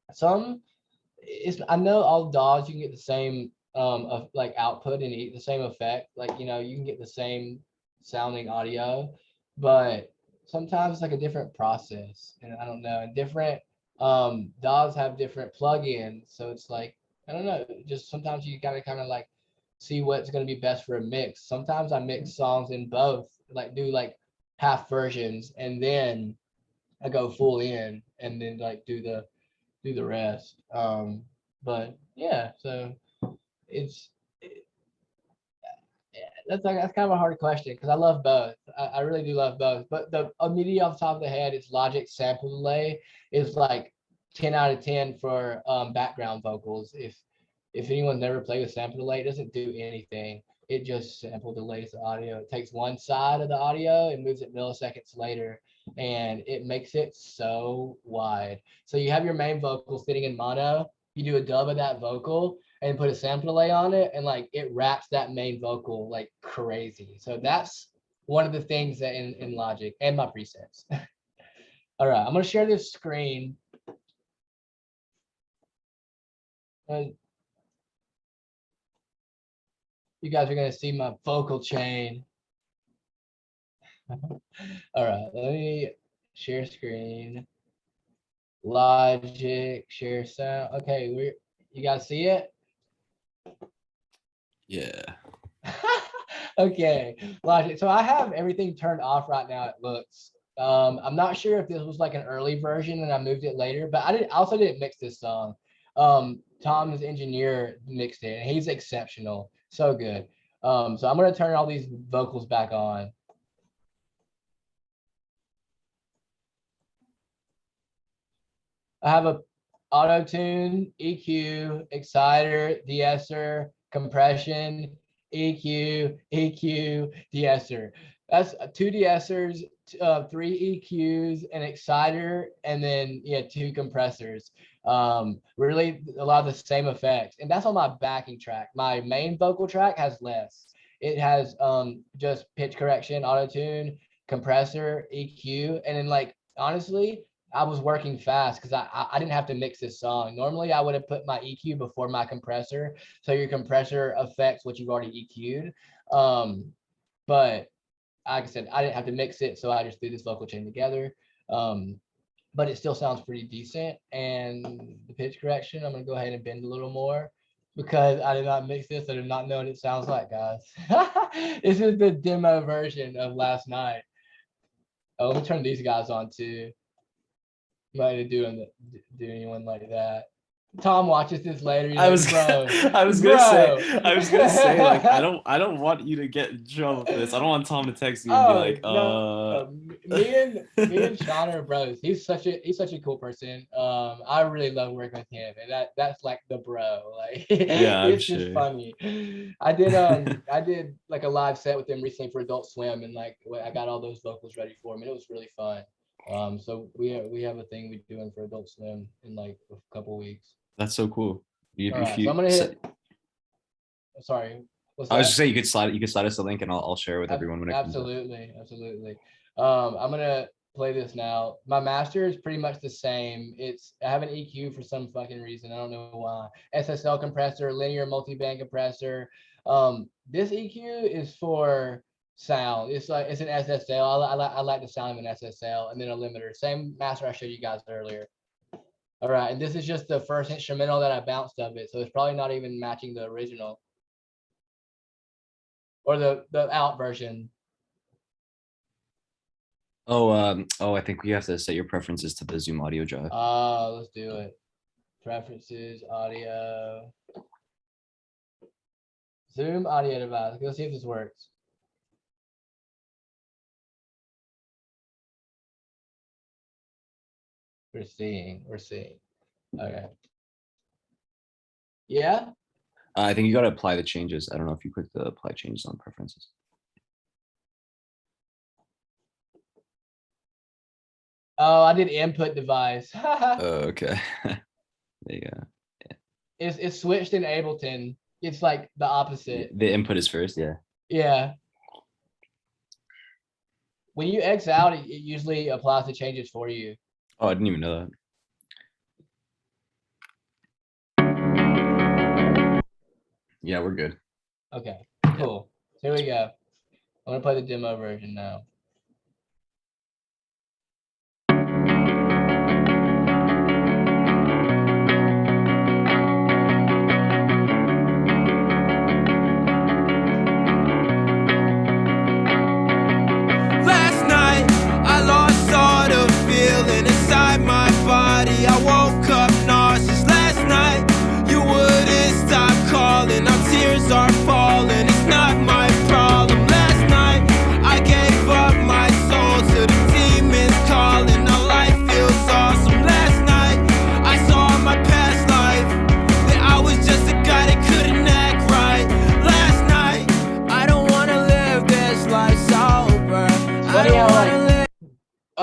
I know all DAWs you can get the same of like output and the same effect. Like, you can get the same sounding audio, but sometimes it's like a different process, and I don't know, and different DAWs have different plugins, so it's like, I don't know, just sometimes you gotta kind of like see what's gonna be best for a mix. Sometimes I mix songs in both, like do like half versions, and then I go full in, and then like do the rest. But yeah, so it's that's kind of a hard question because I love both. I really do love both. But the immediate off the top of the head is Logic sample delay is like 10 out of 10 for background vocals. If anyone's never played with sample delay, it doesn't do anything. It just sample delays the audio. It takes one side of the audio and moves it milliseconds later, and it makes it so wide. So you have your main vocal sitting in mono, you do a dub of that vocal and put a sample delay on it, and like it wraps that main vocal like crazy. So that's one of the things that in Logic and my presets. All right, I'm gonna share this screen. You guys are gonna see my vocal chain. All right, let me share screen. Logic, share sound. Okay, you guys see it? Yeah. Okay, Logic. So I have everything turned off right now. It looks. I'm not sure if this was like an early version and I moved it later, but I also didn't mix this song. Tom's engineer mixed it, and he's exceptional. So good. So I'm gonna turn all these vocals back on. I have a auto tune, EQ, exciter, de-esser, compression, EQ, EQ, de-esser. That's 2 de-essers, 3 EQs, an exciter, and then 2 compressors. Really a lot of the same effects, and that's on my backing track. My main vocal track has less. It has just pitch correction, auto tune, compressor, EQ, and then like honestly, I was working fast because I didn't have to mix this song. Normally, I would have put my EQ before my compressor, so your compressor affects what you've already EQ'd. But like I said, I didn't have to mix it, so I just threw this vocal chain together. But it still sounds pretty decent. And the pitch correction, I'm gonna go ahead and bend a little more because I did not mix this. I do not know what it sounds like, guys. This is the demo version of last night. Oh, let me turn these guys on too. Not to do anyone like that. Tom watches this later. I was gonna say like I don't want you to get in trouble for this. I don't want Tom to text you and be like, no. Me and Sean are bros. He's such a cool person. I really love working with him, and that's like the bro. Like yeah, it's just funny. I did like a live set with him recently for Adult Swim, and like I got all those vocals ready for him, and it was really fun. So we have a thing we're doing for Adult Swim in like a couple weeks. That's so cool. So I'm gonna hit. Sorry. I was just saying you could slide us a link and I'll share it with everyone when it comes up. Absolutely. I'm gonna play this now. My master is pretty much the same. I have an EQ for some fucking reason. I don't know why. SSL compressor, linear multiband compressor. This EQ is for sound. It's an SSL. I like the sound of an SSL, and then a limiter. Same master I showed you guys earlier. All right, and this is just the first instrumental that I bounced of it, so it's probably not even matching the original or the out version. I think we have to set your preferences to the Zoom audio drive. Let's do it. Preferences, audio, Zoom audio device. Let's see if this works. We're seeing. Okay. Yeah. I think you got to apply the changes. I don't know if you click the apply changes on preferences. Oh, I did input device. Okay. There you go. Yeah. It's switched in Ableton. It's like the opposite. The input is first, yeah. Yeah. When you X out, it usually applies the changes for you. Oh, I didn't even know that. Yeah, we're good. Okay, cool. Here we go. I'm gonna play the demo version now.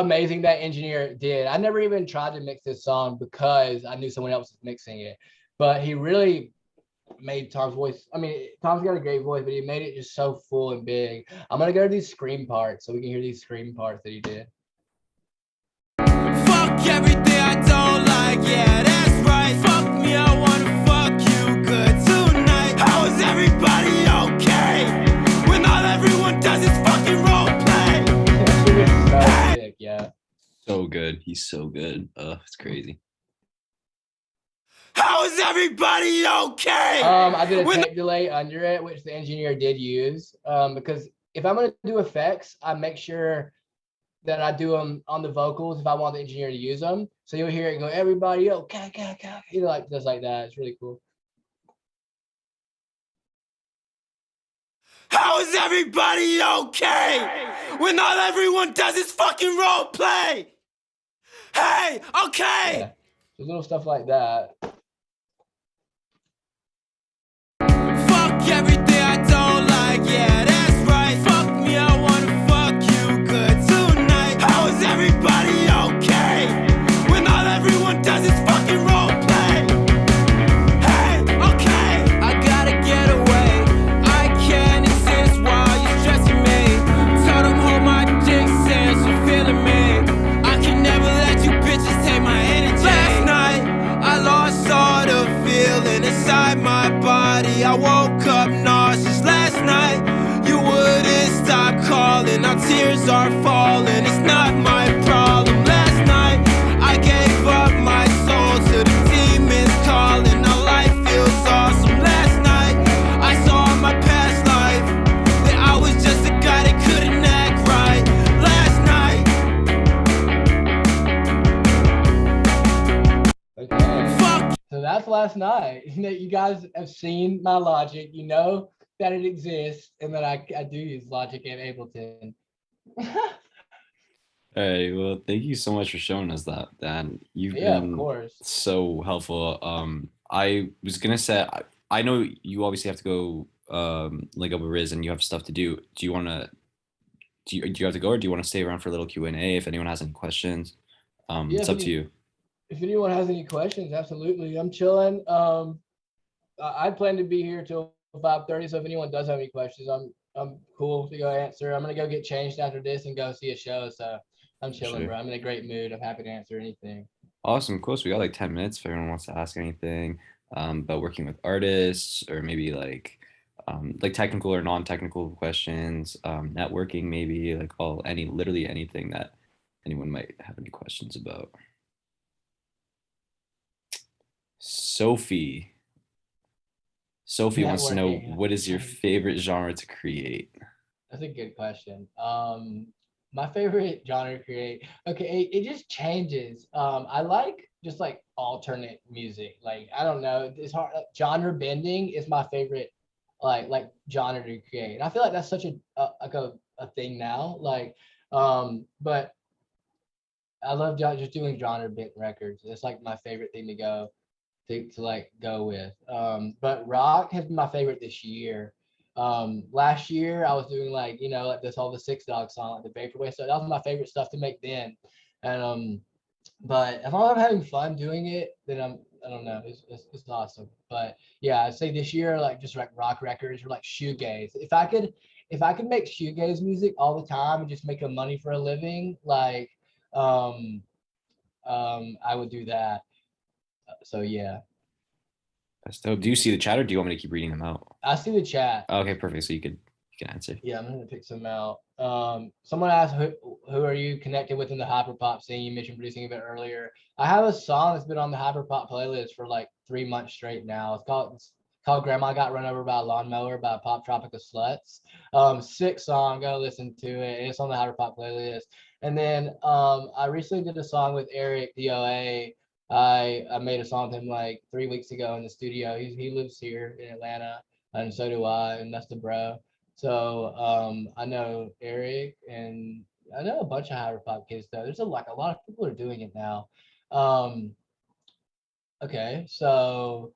amazing that engineer did. I never even tried to mix this song because I knew someone else was mixing it, but he really made Tom's voice. I mean, Tom's got a great voice, but he made it just so full and big. I'm gonna go to these scream parts so we can hear these scream parts that he did. Fuck everything I don't like, yeah, that's right. Fuck me, I wanna fuck you good tonight. How is everybody okay when all everyone does is fucking role play? So sick, yeah. So good. He's so good. It's crazy. How is everybody okay? I did a tape delay under it, which the engineer did use. Because if I'm gonna do effects, I make sure that I do them on the vocals if I want the engineer to use them. So you'll hear it go, everybody, okay, you know, like just like that. It's really cool. How is everybody okay when all everyone does is fucking role play? Hey, okay. Yeah. So little stuff like that. Fuck everything I don't like, yeah, that's right. Fuck me, I wanna fuck you good tonight. How is everybody okay when all everyone does is fucking role play? Hey, okay, I gotta get away. I can't exist while you're stressing me. Tell them hold my dick since you're feeling me. I can never let you bitches take my energy. Last night, I lost all the feeling inside my body. I woke up nauseous last night. You wouldn't stop calling. Now tears are falling. It's not my problem. Last night I gave up my soul to the demons calling. Now life feels awesome. Last night I saw my past life that I was just a guy that couldn't act right. Last night. Okay. Fuck. So that's last night. You guys have seen my Logic. You know that it exists, and that I do use Logic and Ableton. Hey, well, thank you so much for showing us that, Dan. You've Yeah, of been course. so helpful. I was gonna say, I know you obviously have to go link up with Riz and you have stuff to do. Do you wanna do you have to go, or do you want to stay around for a little Q&A if anyone has any questions? Yeah, It's up to you. If anyone has any questions, absolutely. I'm chilling. I plan to be here till 5:30. So if anyone does have any questions, I'm cool to go answer. I'm gonna go get changed after this and go see a show. So I'm chilling, Sure. bro. I'm in a great mood. I'm happy to answer anything. Awesome, cool. So we got like 10 minutes if anyone wants to ask anything about working with artists, or maybe like technical or non-technical questions, networking, maybe like literally anything that anyone might have any questions about. Sophie wants to know, Networking. what is your favorite genre to create? That's a good question. My favorite genre to create. Okay, it just changes. I like just like alternate music. Like I don't know, it's hard. Genre bending is my favorite, like genre to create. And I feel like that's such a thing now. But I love just doing genre bent records. It's like my favorite thing to go with. But rock has been my favorite this year. Last year I was doing like this all the Six Dog song, like the Vaporwave. So that was my favorite stuff to make then. And but if I'm having fun doing it, then I don't know, it's awesome. But yeah, I'd say this year like just like rock records or like shoegaze. If I could make shoegaze music all the time and just make money for a living, like I would do that. So yeah. That's dope. Do you see the chat, or do you want me to keep reading them out? I see the chat. Okay, perfect. So you can answer. Yeah, I'm gonna pick some out. Someone asked who are you connected with in the hyperpop scene? You mentioned producing a bit earlier. I have a song that's been on the hyperpop playlist for like 3 months straight now. It's called Grandma Got Run Over by a Lawnmower by Pop Tropica Sluts. Sick song, go listen to it. It's on the hyperpop playlist. And then I recently did a song with Eric DOA. I made a song with him like 3 weeks ago in the studio. He lives here in Atlanta, and so do I, and that's the bro. So I know Eric, and I know a bunch of hyperpop kids though. There's a lot of people are doing it now. Okay, so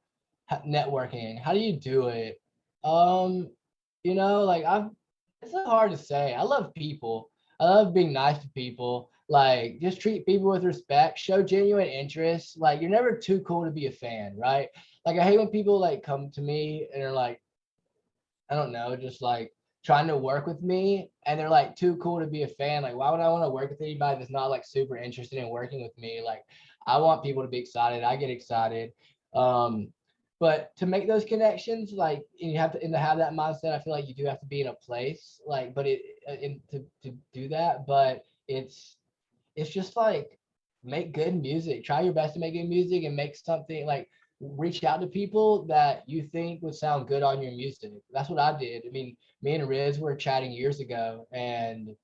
networking. How do you do it? Like it's hard to say. I love people. I love being nice to people. Like, just treat people with respect, show genuine interest. Like, you're never too cool to be a fan, right? Like, I hate when people like come to me and are like, I don't know, just like trying to work with me and they're like too cool to be a fan. Like, why would I want to work with anybody that's not like super interested in working with me? Like, I want people to be excited. I get excited. But to make those connections, like, and you have to, and to have that mindset, I feel like you do have to be in a place, like, but to do that, but it's just like, make good music, try your best to make good music and make something, like, reach out to people that you think would sound good on your music. That's what I did. I mean, me and Riz were chatting years ago and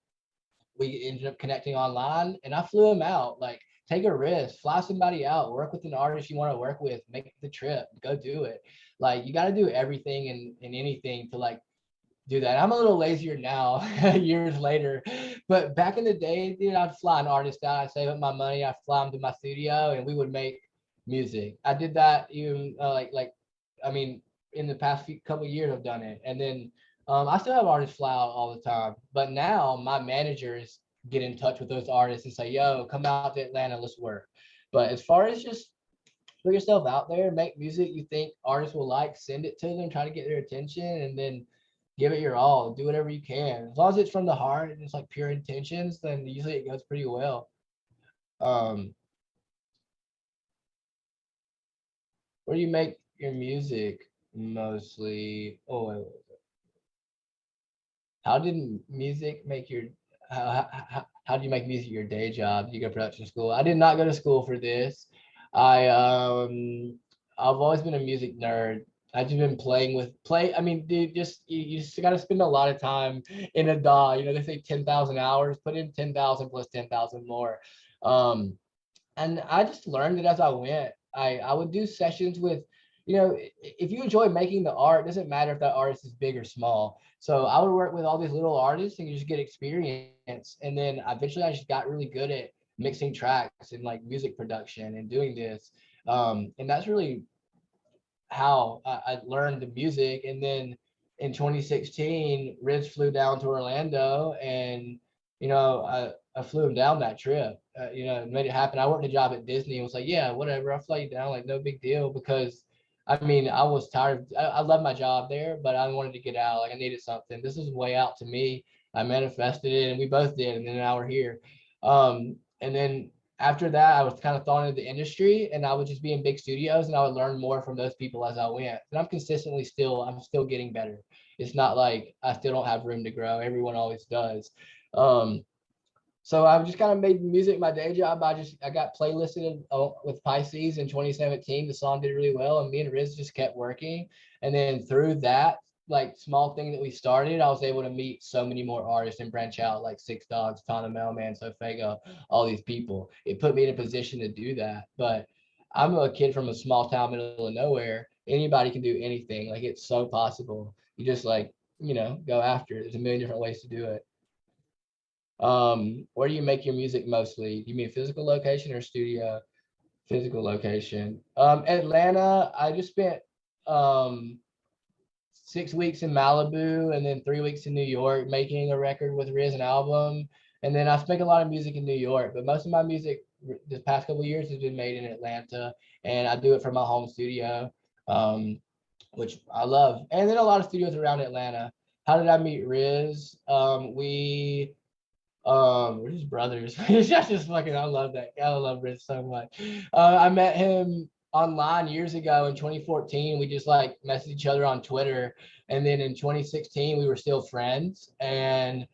we ended up connecting online and I flew him out. Like, take a risk, fly somebody out, work with an artist you want to work with, make the trip, go do it. Like, you got to do everything and anything to like do that. I'm a little lazier now, years later, but back in the day, dude, I'd fly an artist out, I'd save up my money, I'd fly them to my studio and we would make music. I did that even I mean, in the past couple of years I've done it. And then I still have artists fly out all the time, but now my managers get in touch with those artists and say, yo, come out to Atlanta, let's work. But as far as just put yourself out there, make music you think artists will like, send it to them, try to get their attention, and then give it your all, do whatever you can. As long as it's from the heart and it's like pure intentions, then usually it goes pretty well. Where do you make your music mostly? Oh, wait. How did music make your, how do you make music your day job? Do you go to production school? I did not go to school for this. I've always been a music nerd. I've just been I mean, dude, you just got to spend a lot of time in a DAW. You know, they say 10,000 hours, put in 10,000 plus 10,000 more. And I just learned it as I went. I would do sessions with, you know, if you enjoy making the art, it doesn't matter if that artist is big or small. So I would work with all these little artists and you just get experience. And then eventually I just got really good at mixing tracks and like music production and doing this. And that's really how I learned the music. And then in 2016, Riz flew down to Orlando and, you know, I flew him down that trip, you know, made it happen. I worked a job at Disney and was like, yeah, whatever, I'll fly you down, like no big deal. Because I mean, I was tired. I love my job there, but I wanted to get out. Like, I needed something. This is way out to me. I manifested it and we both did. And then now we're here. And then after that, I was kind of thrown into the industry and I would just be in big studios and I would learn more from those people as I went. And I'm still getting better. It's not like I still don't have room to grow. Everyone always does. So I just kind of made music my day job. I got playlisted with Pisces in 2017. The song did really well, and me and Riz just kept working. And then through that, like, small thing that we started, I was able to meet so many more artists and branch out, like Six Dogs, Tana, Mailman, Sofaygo, all these people. It put me in a position to do that. But I'm a kid from a small town, middle of nowhere. Anybody can do anything. Like, it's so possible. You just, like, you know, go after it. There's a million different ways to do it. Where do you make your music mostly? Do you mean physical location or studio? Physical location. Atlanta, I just spent 6 weeks in Malibu and then 3 weeks in New York making a record with Riz, an album. And then I make a lot of music in New York, but most of my music this past couple of years has been made in Atlanta, and I do it from my home studio, which I love. And then a lot of studios around Atlanta. How did I meet Riz? We're just brothers. Just fucking, I love that. I love Riz so much. I met him online years ago in 2014. We just like messaged each other on Twitter. And then in 2016, we were still friends. And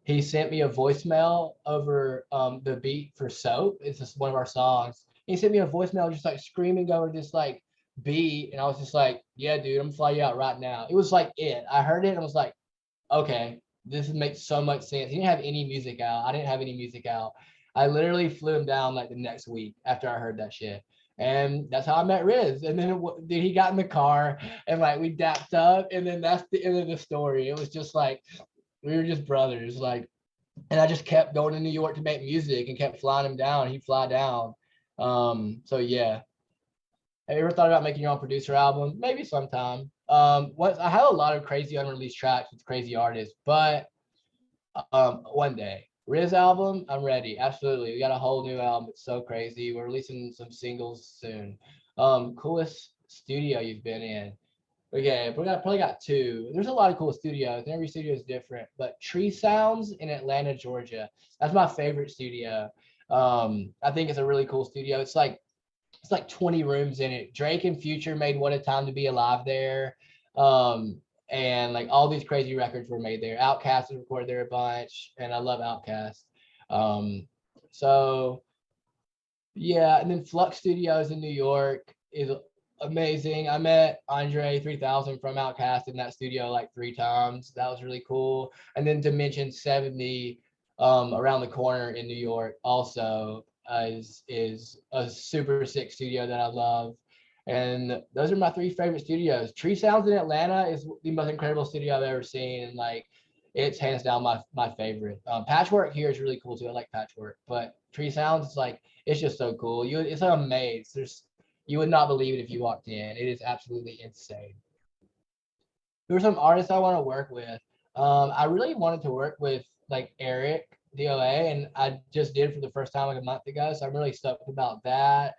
he sent me a voicemail over the beat for Soap. It's just one of our songs. He sent me a voicemail just like screaming over this like beat. And I was just like, yeah, dude, I'm gonna fly you out right now. It was like it. I heard it and I was like, okay, this makes so much sense. He didn't have any music out. I didn't have any music out. I literally flew him down like the next week after I heard that shit. And that's how I met Riz. And then he got in the car and like we dapped up. And then that's the end of the story. It was just like, we were just brothers. Like, and I just kept going to New York to make music and kept flying him down. He'd fly down. So yeah. Have you ever thought about making your own producer album? Maybe sometime. Once I have a lot of crazy unreleased tracks with crazy artists, but one day Riz album, I'm ready. Absolutely. We got a whole new album. It's so crazy. We're releasing some singles soon. Coolest studio you've been in. Okay, probably got two. There's a lot of cool studios, and every studio is different. But Tree Sounds in Atlanta, Georgia. That's my favorite studio. I think it's a really cool studio. It's like 20 rooms in it. Drake and Future made What a Time to Be Alive there. And like all these crazy records were made there. Outkast was recorded there a bunch, and I love Outkast. So yeah, and then Flux Studios in New York is amazing. I met Andre 3000 from Outkast in that studio like 3 times. That was really cool. And then Dimension 70 around the corner in New York also is a super sick studio that I love. And those are my 3 favorite studios. Tree Sounds in Atlanta is the most incredible studio I've ever seen, and like it's hands down my favorite. Patchwork here is really cool too. I like Patchwork, but Tree Sounds is like it's just so cool. It's like a maze. You would not believe it if you walked in. It is absolutely insane. There are some artists I want to work with. I really wanted to work with like Eric DOA, and I just did for the first time like a month ago. So I'm really stoked about that.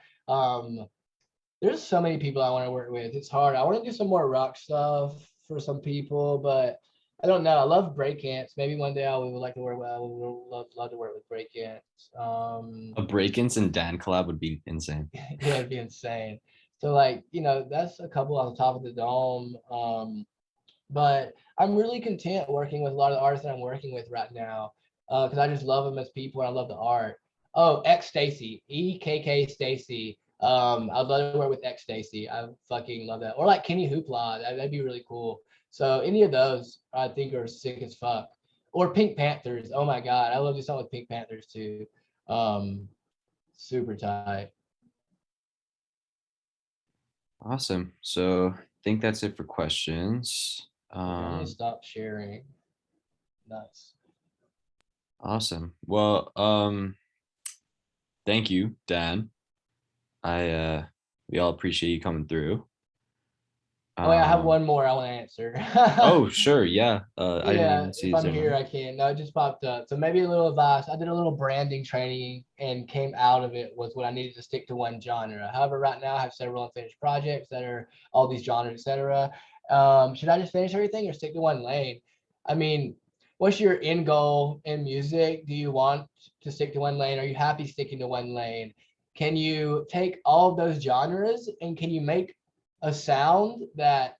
There's so many people I want to work with. It's hard. I want to do some more rock stuff for some people, but I don't know. I love breakdance. Maybe one day I would like to work with. I would love to work with breakdance. A Breakins and Dan collab would be insane. Yeah, it'd be insane. So like, that's a couple on the top of the dome. But I'm really content working with a lot of the artists that I'm working with right now. Because I just love them as people and I love the art. Oh, X Stacy, EKK Stacy. I'd love to work with X Stacy. I fucking love that. Or like Kenny Hoopla. That'd be really cool. So any of those I think are sick as fuck. Or Pink Panthers. Oh my god, I love to do something with Pink Panthers too. Super tight. Awesome. So I think that's it for questions. I'm gonna stop sharing. Nice. Awesome. Well, thank you, Dan. We all appreciate you coming through. Oh yeah, I have one more I want to answer. Oh, sure. Yeah. I didn't even see if I'm his here, name. I can. No, it just popped up. So maybe a little advice. I did a little branding training and came out of it was what I needed to stick to one genre. However, right now I have several unfinished projects that are all these genres, etc. Should I just finish everything or stick to one lane? I mean, what's your end goal in music? Do you want to stick to one lane? Are you happy sticking to one lane? Can you take all of those genres and can you make a sound that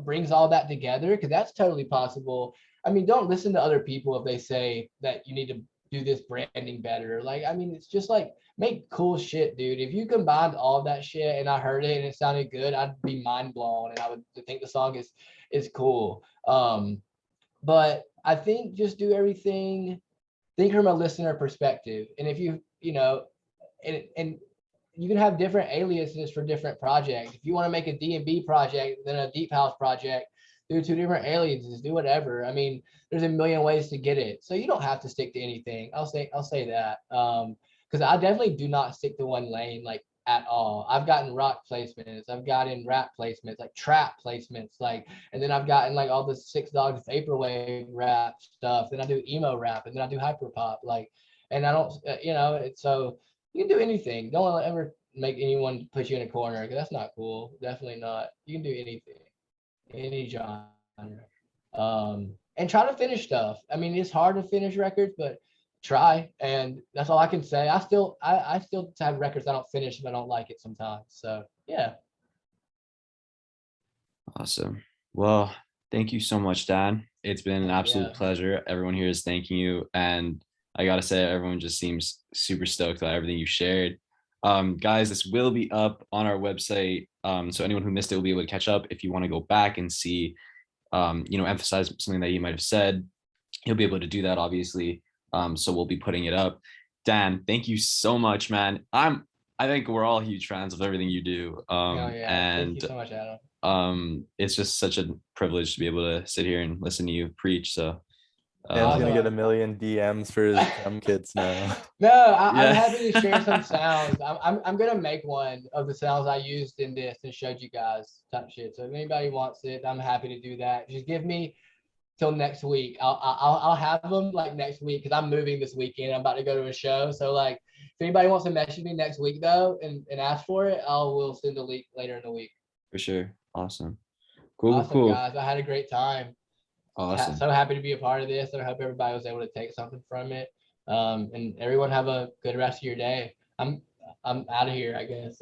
brings all that together? Because that's totally possible. I mean, don't listen to other people if they say that you need to do this branding better. Like, I mean, it's just like make cool shit, dude. If you combined all of that shit and I heard it and it sounded good, I'd be mind blown and I would think the song is cool. But I think just do everything, think from a listener perspective. And if you and you can have different aliases for different projects. If you want to make a D&B project, then a deep house project, do 2 different aliases, do whatever. I mean, there's a million ways to get it. So you don't have to stick to anything. I'll say that. Because I definitely do not stick to one lane like at all. I've gotten rock placements, I've gotten rap placements, like trap placements, like, and then I've gotten like all the 6 Dogs Vaporwave rap stuff. Then I do emo rap, and then I do hyperpop, like, and I don't, it's so. You can do anything. Don't ever make anyone put you in a corner because that's not cool. Definitely not. You can do anything, any genre. And try to finish stuff. I mean, it's hard to finish records, but try. And that's all I can say. I still have records I don't finish if I don't like it sometimes. So yeah. Awesome. Well, thank you so much, Dan. It's been an absolute pleasure. Everyone here is thanking you. And I gotta say, everyone just seems super stoked about everything you shared. Guys, this will be up on our website. So anyone who missed it will be able to catch up. If you want to go back and see, emphasize something that you might have said, you'll be able to do that, obviously. So we'll be putting it up. Dan, thank you so much, man. I think we're all huge fans of everything you do. And thank you so much, Adam. It's just such a privilege to be able to sit here and listen to you preach. So Dan's gonna get a million DMs for his drum kits now. No, I'm happy to share some sounds. I'm gonna make one of the sounds I used in this and showed you guys type shit. So if anybody wants it, I'm happy to do that. Just give me till next week. I'll have them like next week because I'm moving this weekend. I'm about to go to a show. So like if anybody wants to message me next week though and ask for it, will send a link later in the week. For sure. Awesome. Cool. Awesome, Cool. guys. I had a great time. Awesome. So happy to be a part of this. I hope everybody was able to take something from it. And everyone have a good rest of your day. I'm out of here, I guess.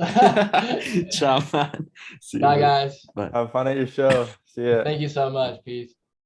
Ciao, man. See you Bye, later. guys. Bye. Have fun at your show. See ya. Thank you so much. Peace.